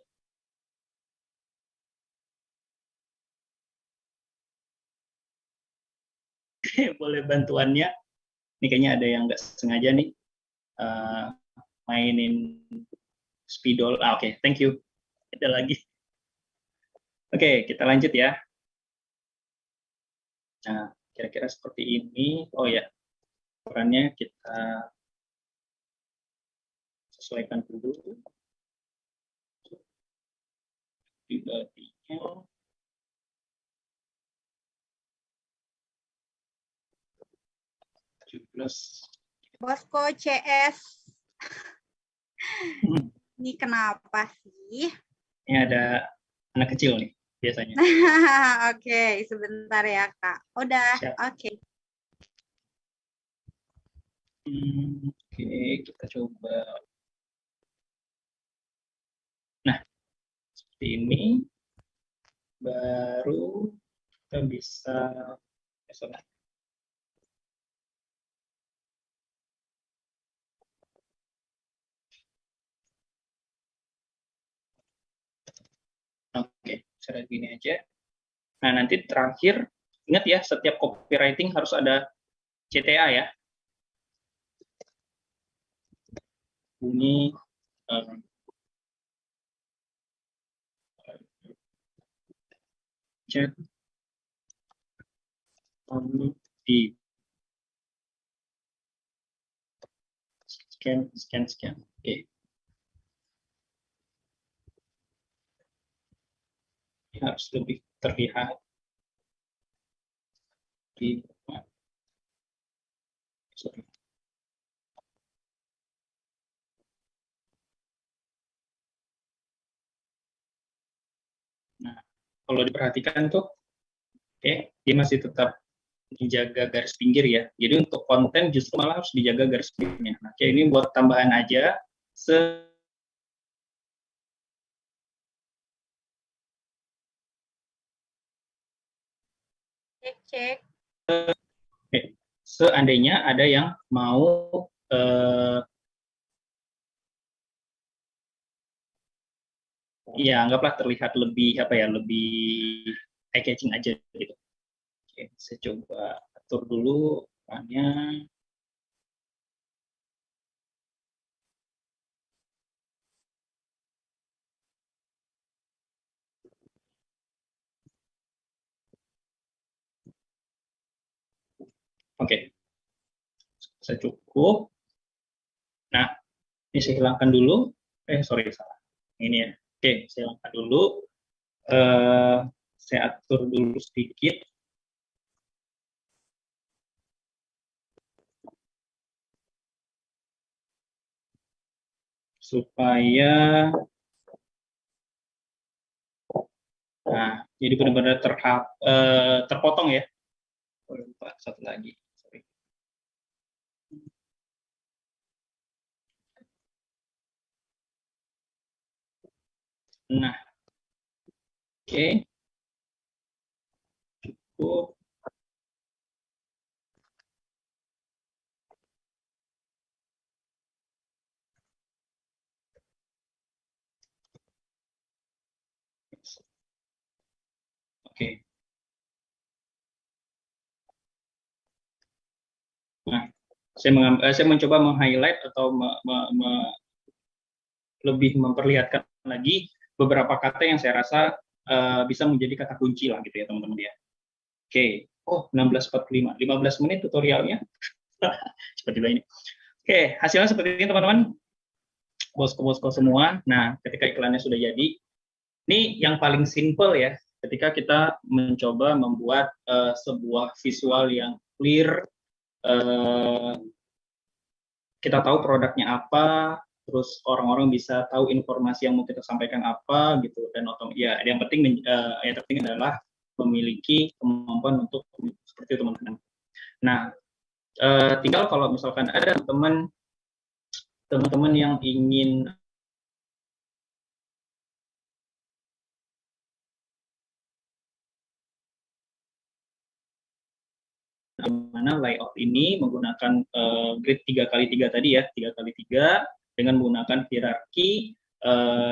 boleh bantuannya. Ini kayaknya ada yang nggak sengaja nih mainin spidol. Oke, thank you. Ada lagi. Oke, kita lanjut ya. Nah, kira-kira seperti ini. Oh ya, ukurannya kita sesuaikan dulu. Dibandingnya. Bosco CS. Ini kenapa sih? Ini ada anak kecil nih biasanya. Oke, sebentar ya Kak. Udah, oke. Oke, kita coba. Nah, seperti ini. Baru kita bisa Oke, saya gini aja. Nah, nanti terakhir, ingat ya, setiap copywriting harus ada CTA ya. Bunyi chat di scan. Oke. Ini harus lebih terlihat di sorry. Nah, kalau diperhatikan tuh, oke, dia masih tetap dijaga garis pinggir ya. Jadi untuk konten justru malah harus dijaga garis pinggirnya. Nah, kayak ini buat tambahan aja. Cek. Seandainya ada yang mau ya anggaplah terlihat lebih apa ya, lebih eye catching aja gitu. Oke, saya coba atur dulu perannya. Oke, saya cukup. Nah, ini saya hilangkan dulu. Sorry, salah. Ini ya. Oke, saya hilangkan dulu. Saya atur dulu sedikit. Supaya nah, jadi benar-benar terpotong ya. Lupa satu lagi. Sorry. Nah, oke. Cukup. Oke. Nah, saya mencoba meng-highlight atau lebih memperlihatkan lagi beberapa kata yang saya rasa bisa menjadi kata kunci lah gitu ya teman-teman ya. Oke, 16:45, 15 menit tutorialnya. Seperti ini. Oke, hasilnya seperti ini teman-teman. Bosku-bosku semua. Nah, ketika iklannya sudah jadi, ini yang paling simple ya. Ketika kita mencoba membuat sebuah visual yang clear, kita tahu produknya apa, terus orang-orang bisa tahu informasi yang mau kita sampaikan apa gitu, dan ya yang penting adalah memiliki kemampuan untuk seperti itu teman-teman. Nah, tinggal kalau misalkan ada teman-teman yang ingin bagaimana layout ini menggunakan grid 3x3 tadi ya, 3x3 dengan menggunakan hierarki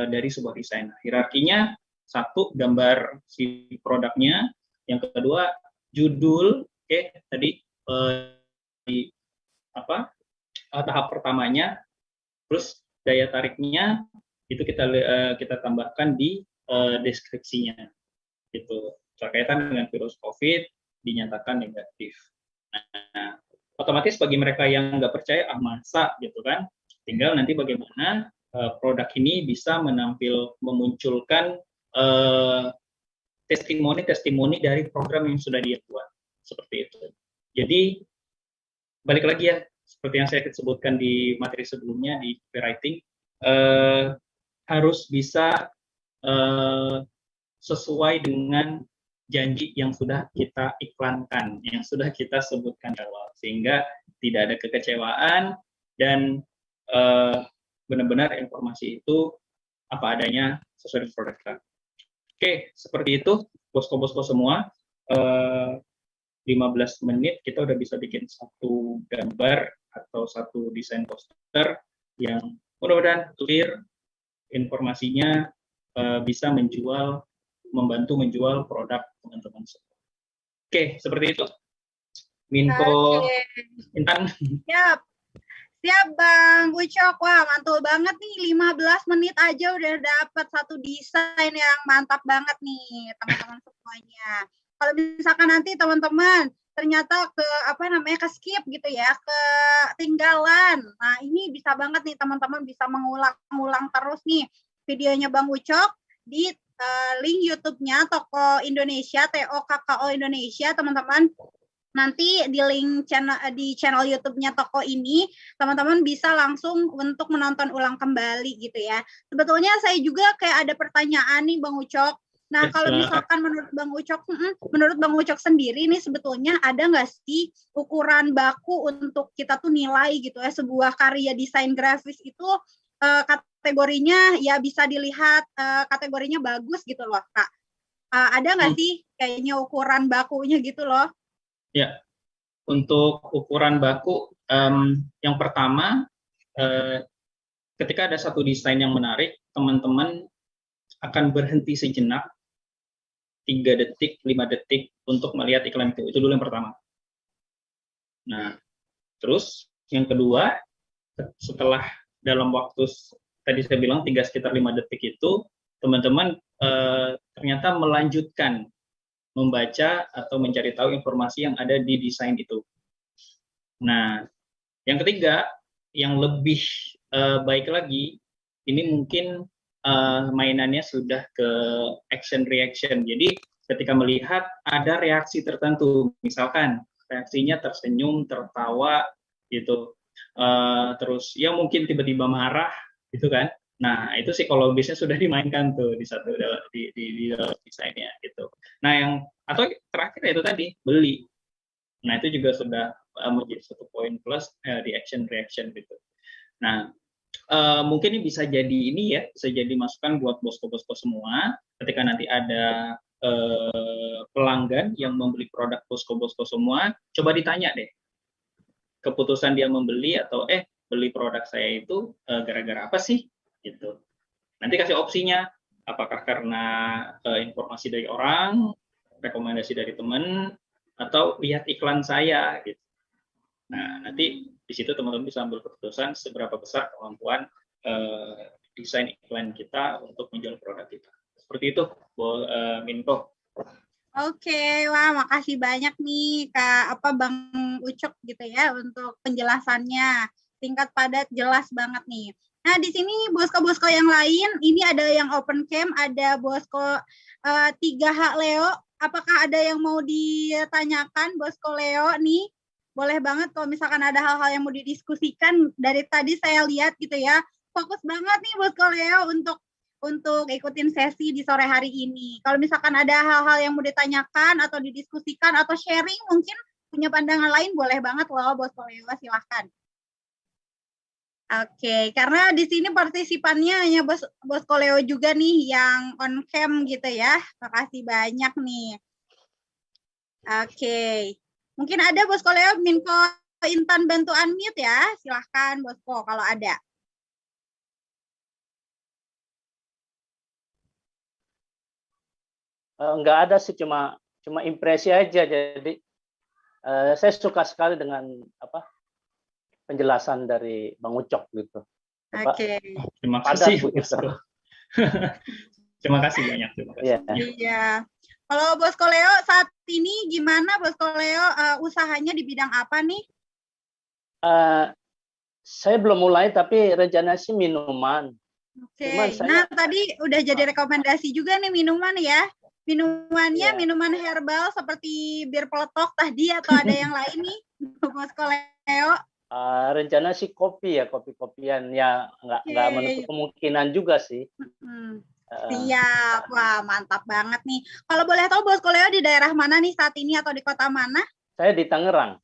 dari sebuah desain. Hierarkinya satu, gambar si produknya, yang kedua judul, tadi tahap pertamanya, terus daya tariknya itu kita tambahkan di deskripsinya, gitu. Berkaitan dengan virus COVID dinyatakan negatif. Nah, otomatis bagi mereka yang nggak percaya, masa gitu kan, tinggal nanti bagaimana produk ini bisa memunculkan testimoni dari program yang sudah dia buat, seperti itu. Jadi balik lagi ya, seperti yang saya sebutkan di materi sebelumnya di copywriting, harus bisa sesuai dengan janji yang sudah kita iklankan, yang sudah kita sebutkan di awal, sehingga tidak ada kekecewaan dan benar-benar informasi itu apa adanya sesuai dengan produk kita. Oke, seperti itu bosku-bosku semua. 15 menit kita udah bisa bikin satu gambar atau satu desain poster yang mudah-mudahan clear informasinya, bisa membantu menjual produk teman-teman semua. Oke, seperti itu. Minko, Intan. Siap. Siap Bang Ucok, wah mantul banget nih, 15 menit aja udah dapat satu desain yang mantap banget nih teman-teman semuanya. Kalau misalkan nanti teman-teman ternyata ke skip gitu ya, ketinggalan. Nah ini bisa banget nih teman-teman bisa mengulang-ulang terus nih videonya Bang Ucok di link YouTube-nya Toko Indonesia, TOKKO Indonesia teman-teman. Nanti di link channel YouTube-nya toko ini, teman-teman bisa langsung untuk menonton ulang kembali gitu ya. Sebetulnya saya juga kayak ada pertanyaan nih Bang Ucok. Nah, kalau misalkan menurut Bang Ucok sendiri nih sebetulnya ada nggak sih ukuran baku untuk kita tuh nilai gitu ya sebuah karya desain grafis itu kategorinya ya bisa dilihat kategorinya bagus gitu loh, Kak. Ada nggak sih kayaknya ukuran bakunya gitu loh? Ya, untuk ukuran baku, yang pertama, ketika ada satu desain yang menarik, teman-teman akan berhenti sejenak, 3 detik, 5 detik untuk melihat iklan itu. Itu dulu yang pertama. Nah, terus yang kedua, setelah dalam waktu, tadi saya bilang sekitar 5 detik itu, teman-teman ternyata melanjutkan membaca atau mencari tahu informasi yang ada di desain itu. Nah, yang ketiga, yang lebih baik lagi, ini mungkin mainannya sudah ke action reaction. Jadi ketika melihat ada reaksi tertentu, misalkan reaksinya tersenyum, tertawa, gitu, terus ya mungkin tiba-tiba marah, gitu kan. Nah, itu psikologisnya sudah dimainkan tuh di dalam desainnya gitu. Nah, atau terakhir itu tadi beli. Nah, itu juga sudah menjadi satu poin plus di action reaction gitu. Nah, mungkin ini bisa jadi bisa jadi masukan buat bosco-bosco semua ketika nanti ada pelanggan yang membeli produk bosco-bosco semua, coba ditanya deh keputusan dia membeli atau beli produk saya itu gara-gara apa sih? Gitu. Nanti kasih opsinya, apakah karena informasi dari orang, rekomendasi dari teman, atau lihat iklan saya gitu. Nah, nanti di situ teman-teman bisa ambil keputusan seberapa besar kemampuan desain iklan kita untuk menjual produk kita. Seperti itu, Minko. Oke, wah makasih banyak nih Kak Bang Ucok gitu ya untuk penjelasannya. Singkat padat jelas banget nih. Nah, di sini bosco-bosco yang lain, ini ada yang open cam, ada bosco 3H Leo. Apakah ada yang mau ditanyakan bosco Leo nih? Boleh banget kalau misalkan ada hal-hal yang mau didiskusikan. Dari tadi saya lihat gitu ya, fokus banget nih bosco Leo untuk ikutin sesi di sore hari ini. Kalau misalkan ada hal-hal yang mau ditanyakan atau didiskusikan atau sharing mungkin punya pandangan lain, boleh banget loh bosco Leo, silahkan. Oke, karena di sini partisipannya hanya Bosco Leo juga nih yang on cam gitu ya. Makasih banyak nih. Oke, mungkin ada Bosco Leo, Minko Intan bantu unmute ya. Silahkan Bosco kalau ada. Enggak ada sih, cuma impresi aja. Jadi saya suka sekali dengan penjelasan dari Bang Ucok gitu. Oke. Terima kasih. Terima kasih banyak. Terima kasih. Iya. Kalau Bosco Leo saat ini gimana Bosco Leo usahanya di bidang apa nih? Saya belum mulai tapi rencana sih minuman. Oke. Nah tadi udah jadi rekomendasi juga nih minuman ya. Minumannya minuman herbal seperti bir peletok tadi atau ada yang lain nih Bosco Leo? Rencana sih kopi-kopian ya, nggak menutup kemungkinan juga sih. Siap, wah mantap banget nih. Kalau boleh tahu Bosco Leo di daerah mana nih saat ini atau di kota mana? Saya di Tangerang.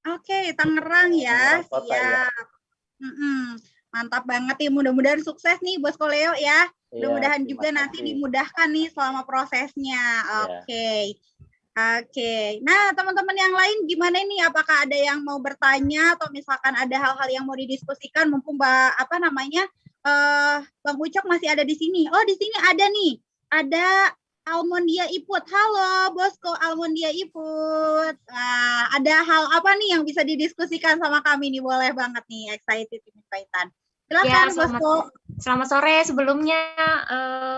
Oke, Tangerang ya. Tangerang kota, siap. Ya. Mantap banget nih, mudah-mudahan sukses nih Bosco Leo ya. Mudah-mudahan juga nanti dimudahkan nih selama prosesnya. Oke. Oke, nah teman-teman yang lain gimana nih? Apakah ada yang mau bertanya atau misalkan ada hal-hal yang mau didiskusikan? Mumpung Bang Ucok masih ada di sini. Oh, di sini ada nih. Ada Almondia Iput. Halo, Bosco Almondia Iput. Ada hal apa nih yang bisa didiskusikan sama kami nih? Boleh banget nih, excited ini Paitan. Silakan, Bosco. Selamat sore sebelumnya,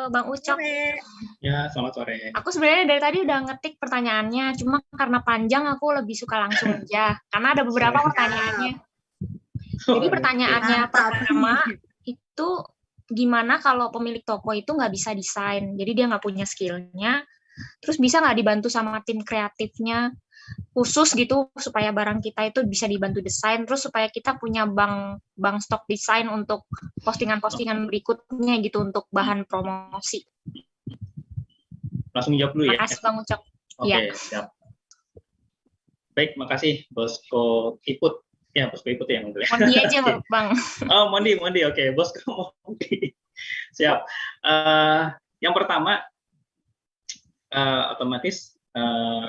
Bang Ucok. Sore. Ya, selamat sore. Aku sebenarnya dari tadi udah ngetik pertanyaannya, cuma karena panjang aku lebih suka langsung aja, karena ada beberapa pertanyaannya. Jadi pertanyaannya pertama itu gimana kalau pemilik toko itu nggak bisa desain, jadi dia nggak punya skillnya, terus bisa nggak dibantu sama tim kreatifnya khusus gitu supaya barang kita itu bisa dibantu desain, terus supaya kita punya bank stok desain untuk postingan-postingan berikutnya gitu untuk bahan promosi. Langsung jawab dulu ya. Makasih Bang Ucok. Oke, Ya. siap. Baik, makasih Bosco Iput. Ya, Bosco Iput ya. Mondi aja Bang. Oh, Mondi. Oke, Bosco Mondi. Siap. Yang pertama, otomatis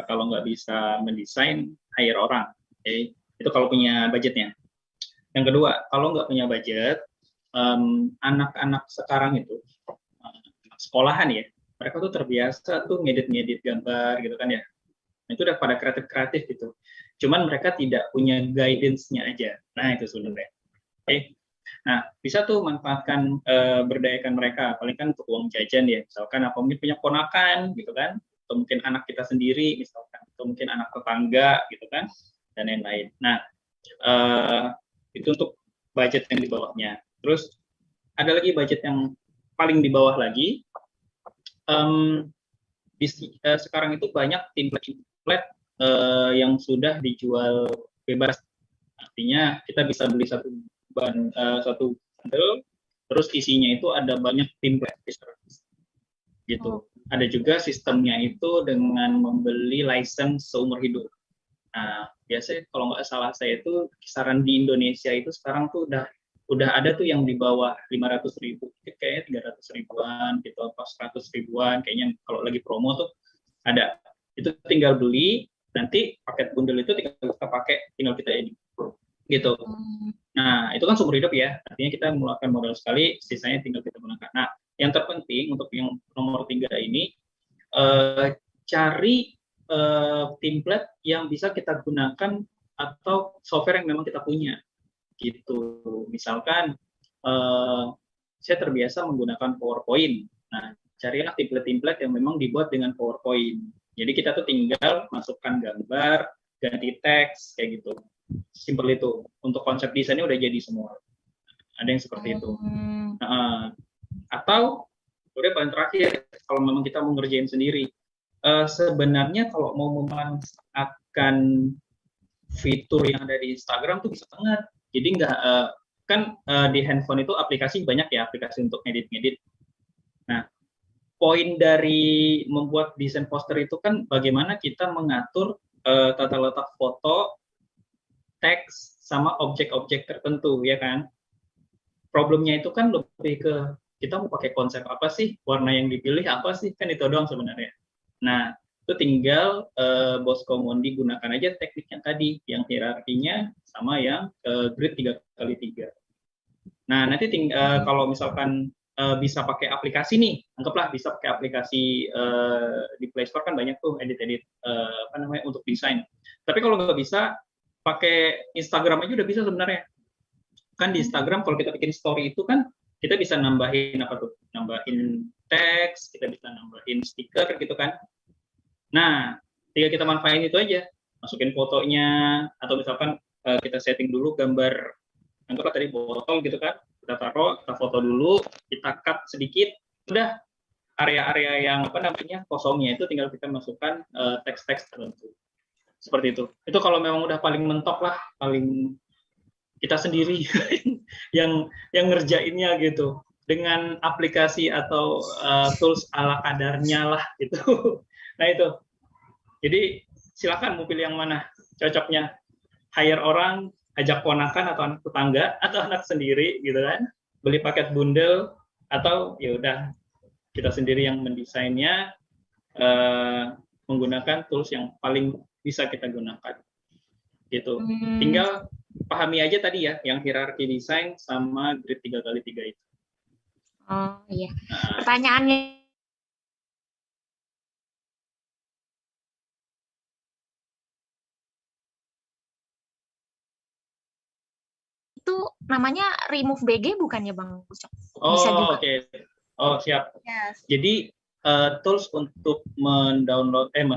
kalau nggak bisa mendesain, hire orang. Okay? Itu kalau punya budgetnya. Yang kedua, kalau nggak punya budget, anak-anak sekarang itu, sekolahan ya, mereka tuh terbiasa tuh ngedit-ngedit gambar gitu kan ya. Nah, itu udah pada kreatif-kreatif gitu. Cuman mereka tidak punya guidance-nya aja. Nah, itu sebenarnya. Oke. Nah, bisa tuh manfaatkan, berdayakan mereka, paling kan untuk uang jajan ya. Misalkan apa mungkin punya ponakan gitu kan, atau mungkin anak kita sendiri misalkan, atau mungkin anak tetangga gitu kan, dan lain-lain. Nah, itu untuk budget yang di bawahnya. Terus ada lagi budget yang paling di bawah lagi. Sekarang itu banyak template yang sudah dijual bebas. Artinya kita bisa beli satu bundle, terus isinya itu ada banyak template gitu. Ada juga sistemnya itu dengan membeli license seumur hidup. Nah, biasanya kalau nggak salah saya itu kisaran di Indonesia itu sekarang tuh udah ada tuh yang di bawah 500.000, kayaknya 300 ribuan gitu, apa 100 ribuan, kayaknya kalau lagi promo tuh ada. Itu tinggal beli, nanti paket bundle itu tinggal kita edit gitu. Nah, itu kan seumur hidup ya, artinya kita mengeluarkan modal sekali, sisanya tinggal kita gunakan. Nah, yang terpenting untuk yang nomor 3 ini, cari template yang bisa kita gunakan atau software yang memang kita punya. Gitu. Misalkan saya terbiasa menggunakan PowerPoint. Nah, carilah template-template yang memang dibuat dengan PowerPoint. Jadi kita tuh tinggal masukkan gambar, ganti teks kayak gitu. Simpel itu. Untuk konsep desainnya udah jadi semua. Ada yang seperti itu. Atau udah paling terakhir, kalau memang kita mau ngerjain sendiri, sebenarnya kalau mau memanfaatkan fitur yang ada di Instagram tuh bisa banget. Jadi nggak kan di handphone itu aplikasi banyak ya, aplikasi untuk ngedit-ngedit. Nah, poin dari membuat desain poster itu kan bagaimana kita mengatur tata letak foto, teks, sama objek-objek tertentu, ya kan? Problemnya itu kan lebih ke kita mau pakai konsep apa sih, warna yang dipilih apa sih, kan itu doang sebenarnya. Nah, itu tinggal Bosco Mondi gunakan aja teknik yang tadi, yang hierarkinya sama yang grid 3x3. Nah, nanti kalau misalkan bisa pakai aplikasi nih, anggaplah bisa pakai aplikasi di Play Store kan banyak tuh edit-edit untuk desain. Tapi kalau nggak bisa, pakai Instagram aja udah bisa sebenarnya. Kan di Instagram kalau kita bikin story itu kan kita bisa nambahin apa tuh? Nambahin teks, kita bisa nambahin stiker gitu kan. Nah, tinggal kita manfaatin itu aja, masukin fotonya, atau misalkan kita setting dulu gambar, anggaplah tadi botol gitu kan, kita taruh, kita foto dulu, kita cut sedikit, udah area-area yang kosongnya itu tinggal kita masukkan teks-teks tertentu, seperti itu. Itu kalau memang udah paling mentok lah, paling kita sendiri yang ngerjainnya gitu, dengan aplikasi atau tools ala kadarnya lah gitu. Nah itu, jadi silakan mau pilih yang mana cocoknya, hire orang, ajak ponakan atau anak tetangga atau anak sendiri gitu kan, beli paket bundle, atau ya udah kita sendiri yang mendesainnya menggunakan tools yang paling bisa kita gunakan gitu. Tinggal pahami aja tadi ya yang hierarki desain sama grid 3x3 itu. Oh iya. Nah, Pertanyaannya itu namanya remove BG bukan ya Bang Ucok? Bisa juga. oke. Oh, siap. Yes. Jadi tools untuk menghapus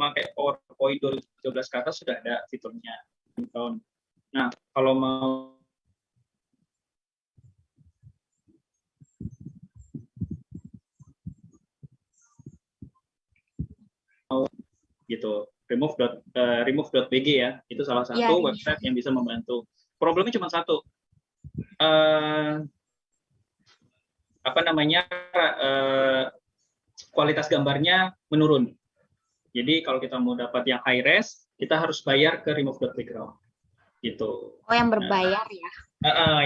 memakai PowerPoint 2013 ke atas sudah ada fiturnya. Nah, kalau mau gitu, remove.bg ya, itu salah satu Iya, website yang bisa membantu. Problemnya cuma satu, kualitas gambarnya menurun. Jadi kalau kita mau dapat yang high res, kita harus bayar ke remove.background gitu. Oh, yang berbayar ya.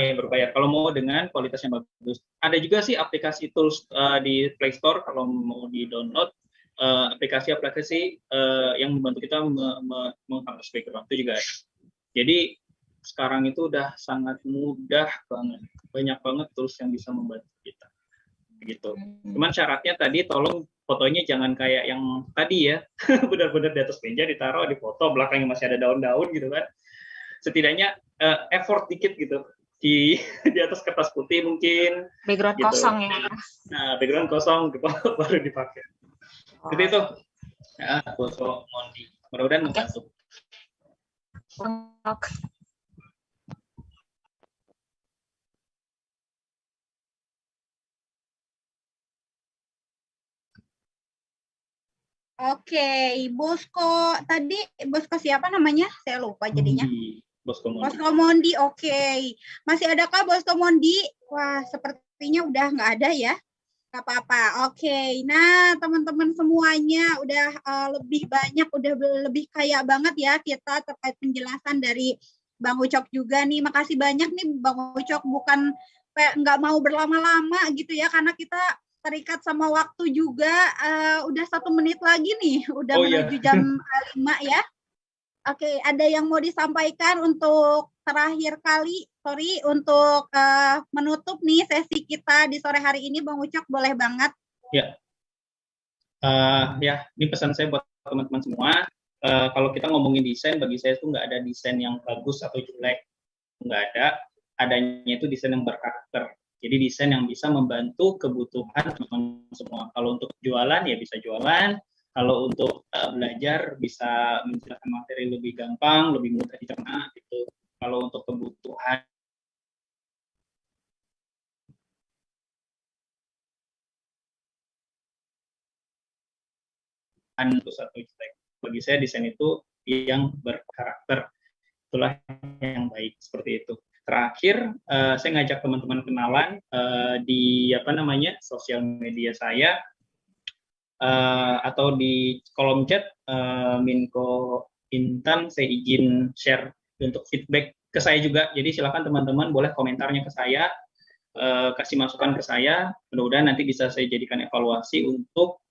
Yang berbayar. Kalau mau dengan kualitas yang bagus. Ada juga sih aplikasi tools di Play Store kalau mau di-download, aplikasi-aplikasi yang membantu kita menghapus background itu juga. Jadi sekarang itu udah sangat mudah banget. Banyak banget tools yang bisa membantu kita. Gitu. Cuman syaratnya tadi tolong fotonya jangan kayak yang tadi ya, benar-benar di atas meja ditaruh di foto, belakangnya masih ada daun-daun gitu kan. Setidaknya effort dikit gitu di atas kertas putih mungkin. Background gitu. kosong ya. Nah, background kosong baru dipakai. Seperti itu. Ya, Bosco Mondi. Mudah-mudahan membantu. Oke, Bosco tadi Bosco siapa namanya? Saya lupa jadinya. Bosco Mondi. Bosco Mondi, oke. Masih adakah Bosco Mondi? Wah, sepertinya udah nggak ada ya. Nggak apa-apa. Oke. Nah, teman-teman semuanya udah lebih banyak, udah lebih kaya banget ya kita terkait penjelasan dari Bang Ucok juga nih. Makasih banyak nih Bang Ucok, bukan nggak mau berlama-lama gitu ya, karena kita terikat sama waktu juga. Udah 1 menit lagi nih, udah menuju jam 5 ya. Oke, ada yang mau disampaikan untuk terakhir kali, untuk menutup nih sesi kita di sore hari ini, Bang Ucok, boleh banget. Ya, ini pesan saya buat teman-teman semua. Kalau kita ngomongin desain, bagi saya itu nggak ada desain yang bagus atau jelek, nggak ada. Adanya itu desain yang berkarakter. Jadi desain yang bisa membantu kebutuhan teman-teman semua. Kalau untuk jualan ya bisa jualan. Kalau untuk belajar bisa menjelaskan materi lebih gampang, lebih mudah dicerna gitu. Kalau untuk kebutuhan satu jelek. Bagi saya desain itu yang berkarakter. Itulah yang baik, seperti itu. Terakhir, saya ngajak teman-teman kenalan di sosial media saya atau di kolom chat Minko Intan. Saya izin share untuk feedback ke saya juga. Jadi silakan teman-teman boleh komentarnya ke saya, kasih masukan ke saya. Mudah-mudahan nanti bisa saya jadikan evaluasi untuk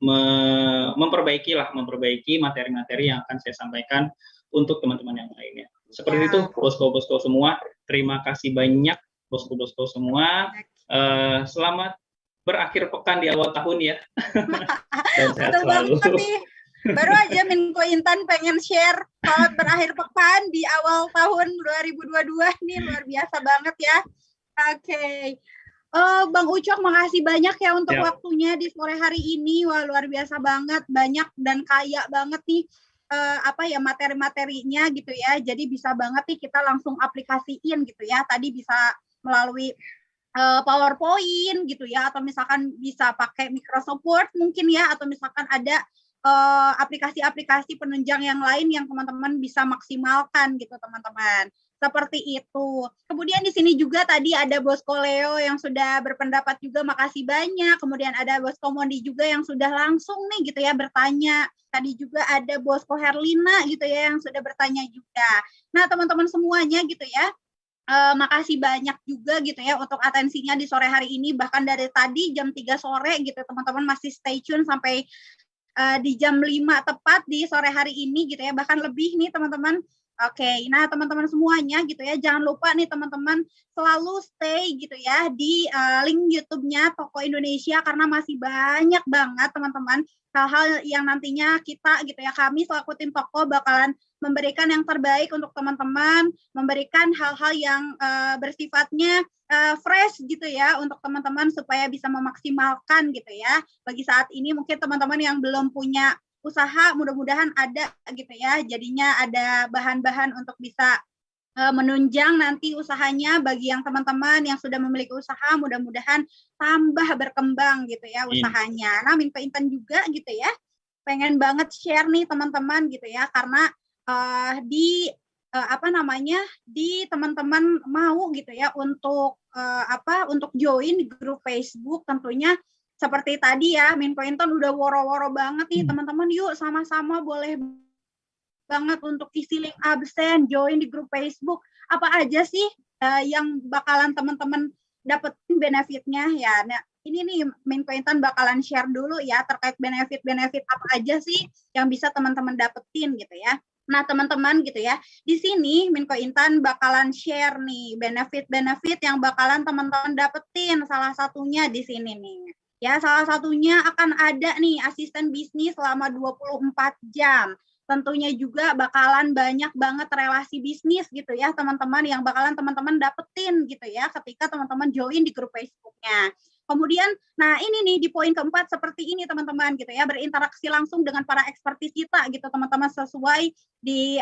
memperbaiki materi-materi yang akan saya sampaikan untuk teman-teman yang lainnya. Seperti itu, bosku-bosku semua. Terima kasih banyak, bosku-bosku semua. Selamat berakhir pekan di awal tahun ya. Dan sehat selalu. Baru aja Minko Intan pengen share selamat berakhir pekan di awal tahun 2022 nih, luar biasa banget ya. Oke. Bang Ucok, makasih banyak ya untuk waktunya di sore hari ini. Wah, luar biasa banget, banyak dan kaya banget nih materi-materinya gitu ya. Jadi bisa banget nih kita langsung aplikasiin gitu ya. Tadi bisa melalui PowerPoint gitu ya, atau misalkan bisa pakai Microsoft Word mungkin ya, atau misalkan ada aplikasi-aplikasi penunjang yang lain yang teman-teman bisa maksimalkan gitu teman-teman. Seperti itu. Kemudian di sini juga tadi ada Bosco Leo yang sudah berpendapat juga, makasih banyak. Kemudian ada Bosco Mondi juga yang sudah langsung nih gitu ya bertanya. Tadi juga ada Bosco Herlina gitu ya yang sudah bertanya juga. Nah, teman-teman semuanya gitu ya, makasih banyak juga gitu ya untuk atensinya di sore hari ini. Bahkan dari tadi jam 3 sore gitu teman-teman masih stay tune sampai di jam 5 tepat di sore hari ini gitu ya. Bahkan lebih nih teman-teman. Oke, nah teman-teman semuanya gitu ya, jangan lupa nih teman-teman selalu stay gitu ya di link YouTube-nya Toko Indonesia karena masih banyak banget teman-teman hal-hal yang nantinya kita gitu ya, kami selaku tim Toko bakalan memberikan yang terbaik untuk teman-teman, memberikan hal-hal yang bersifatnya fresh gitu ya untuk teman-teman supaya bisa memaksimalkan gitu ya. Bagi saat ini mungkin teman-teman yang belum punya usaha mudah-mudahan ada gitu ya, jadinya ada bahan-bahan untuk bisa menunjang nanti usahanya. Bagi yang teman-teman yang sudah memiliki usaha mudah-mudahan tambah berkembang gitu ya usahanya. Nah, Minko Intan juga gitu ya, pengen banget share nih teman-teman gitu ya, karena di teman-teman mau gitu ya untuk untuk join di grup Facebook tentunya. Seperti tadi ya, Minko Intan udah woro-woro banget nih teman-teman, yuk sama-sama boleh banget untuk isi link absen, join di grup Facebook. Apa aja sih yang bakalan teman-teman dapetin benefitnya ya? Nah, ini nih Minko Intan bakalan share dulu ya terkait benefit-benefit apa aja sih yang bisa teman-teman dapetin gitu ya. Nah, teman-teman gitu ya, di sini Minko Intan bakalan share nih benefit-benefit yang bakalan teman-teman dapetin. Salah satunya di sini nih. Ya, salah satunya akan ada nih asisten bisnis selama 24 jam. Tentunya juga bakalan banyak banget relasi bisnis gitu ya, teman-teman, yang bakalan teman-teman dapetin gitu ya ketika teman-teman join di grup Facebook-nya. Kemudian, nah ini nih di poin keempat seperti ini teman-teman gitu ya, berinteraksi langsung dengan para ekspertis kita gitu teman-teman, sesuai di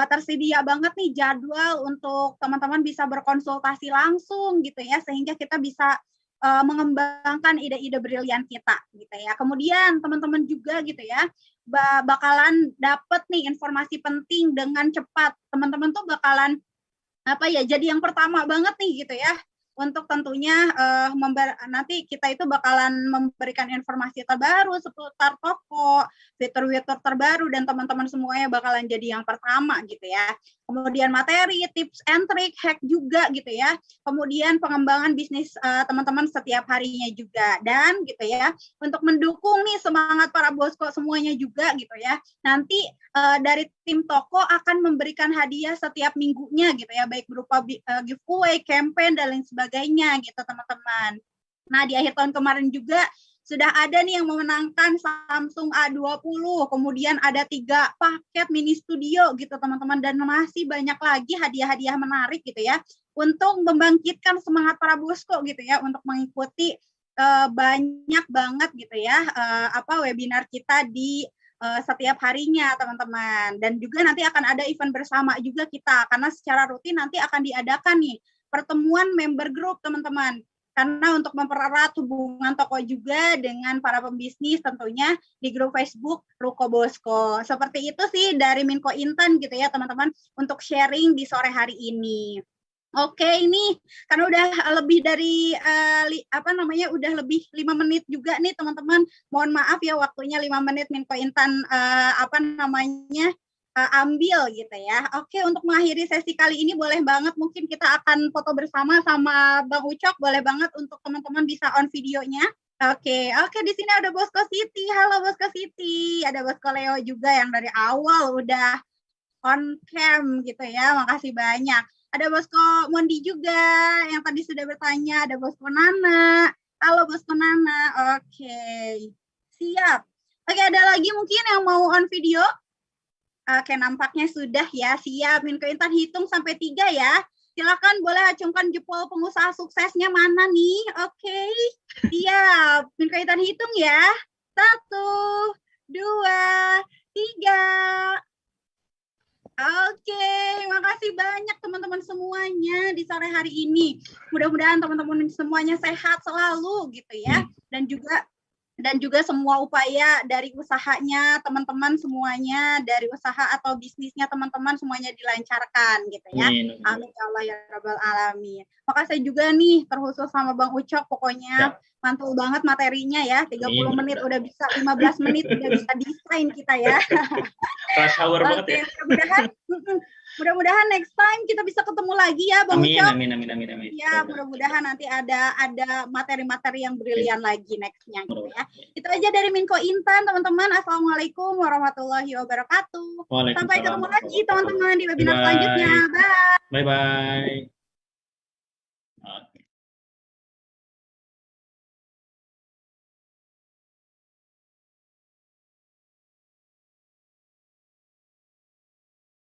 tersedia banget nih jadwal untuk teman-teman bisa berkonsultasi langsung gitu ya, sehingga kita bisa mengembangkan ide-ide brilian kita gitu ya. Kemudian teman-teman juga gitu ya bakalan dapet nih informasi penting dengan cepat. Teman-teman tuh bakalan jadi yang pertama banget nih gitu ya untuk tentunya nanti kita itu bakalan memberikan informasi terbaru seputar toko, fitur-fitur terbaru, dan teman-teman semuanya bakalan jadi yang pertama gitu ya. Kemudian materi, tips and trick, hack juga gitu ya. Kemudian pengembangan bisnis teman-teman setiap harinya juga. Dan gitu ya, untuk mendukung nih semangat para bosko semuanya juga gitu ya. Nanti dari tim toko akan memberikan hadiah setiap minggunya gitu ya, baik berupa giveaway, campaign, dan lain sebagainya gitu teman-teman. Nah, di akhir tahun kemarin juga sudah ada nih yang memenangkan Samsung A20, kemudian ada 3 paket mini studio gitu teman-teman, dan masih banyak lagi hadiah-hadiah menarik gitu ya untuk membangkitkan semangat para bosko gitu ya untuk mengikuti banyak banget gitu ya webinar kita di setiap harinya teman-teman. Dan juga nanti akan ada event bersama juga kita, karena secara rutin nanti akan diadakan nih pertemuan member group teman-teman, karena untuk mempererat hubungan toko juga dengan para pembisnis tentunya di grup Facebook Ruko Bosko. Seperti itu sih dari Minko Intan gitu ya teman-teman untuk sharing di sore hari ini. Oke, ini karena udah lebih dari udah lebih 5 menit juga nih teman-teman. Mohon maaf ya waktunya 5 menit Minko Intan ambil gitu ya. Oke, untuk mengakhiri sesi kali ini boleh banget mungkin kita akan foto bersama sama Bang Ucok, boleh banget untuk teman-teman bisa on videonya. Oke, di sini ada Bosko Siti. Halo Bosko Siti. Ada Bosko Leo juga yang dari awal udah on cam gitu ya. Makasih banyak. Ada Bosko Mondi juga yang tadi sudah bertanya. Ada Bosko Nana. Halo Bosko Nana. Oke, siap. Oke, ada lagi mungkin yang mau on video? Oke, nampaknya sudah ya. Siap. Minko Intan hitung sampai 3 ya. Silakan boleh acungkan jempol pengusaha suksesnya mana nih. Oke, siap. Minko Intan hitung ya. 1, 2, 3. Oke, makasih banyak teman-teman semuanya di sore hari ini. Mudah-mudahan teman-teman semuanya sehat selalu gitu ya. Dan juga semua upaya dari usahanya teman-teman semuanya, dari usaha atau bisnisnya teman-teman semuanya dilancarkan gitu ya. Amin ya Allah ya Rabbal Alamin. Makasih juga nih terkhusus sama Bang Ucok, pokoknya mantul banget materinya ya. 30 menit udah bisa, 15 menit udah bisa desain kita ya. Rush hour banget ya. Mudah-mudahan next time kita bisa ketemu lagi ya, Bang Amin, Ucok. amin. Ya, mudah-mudahan nanti ada materi-materi yang brilian lagi nextnya gitu ya. Itu aja dari Minko Intan, teman-teman. Assalamualaikum warahmatullahi wabarakatuh. Sampai ketemu lagi teman-teman di webinar selanjutnya. Bye. Bye-bye.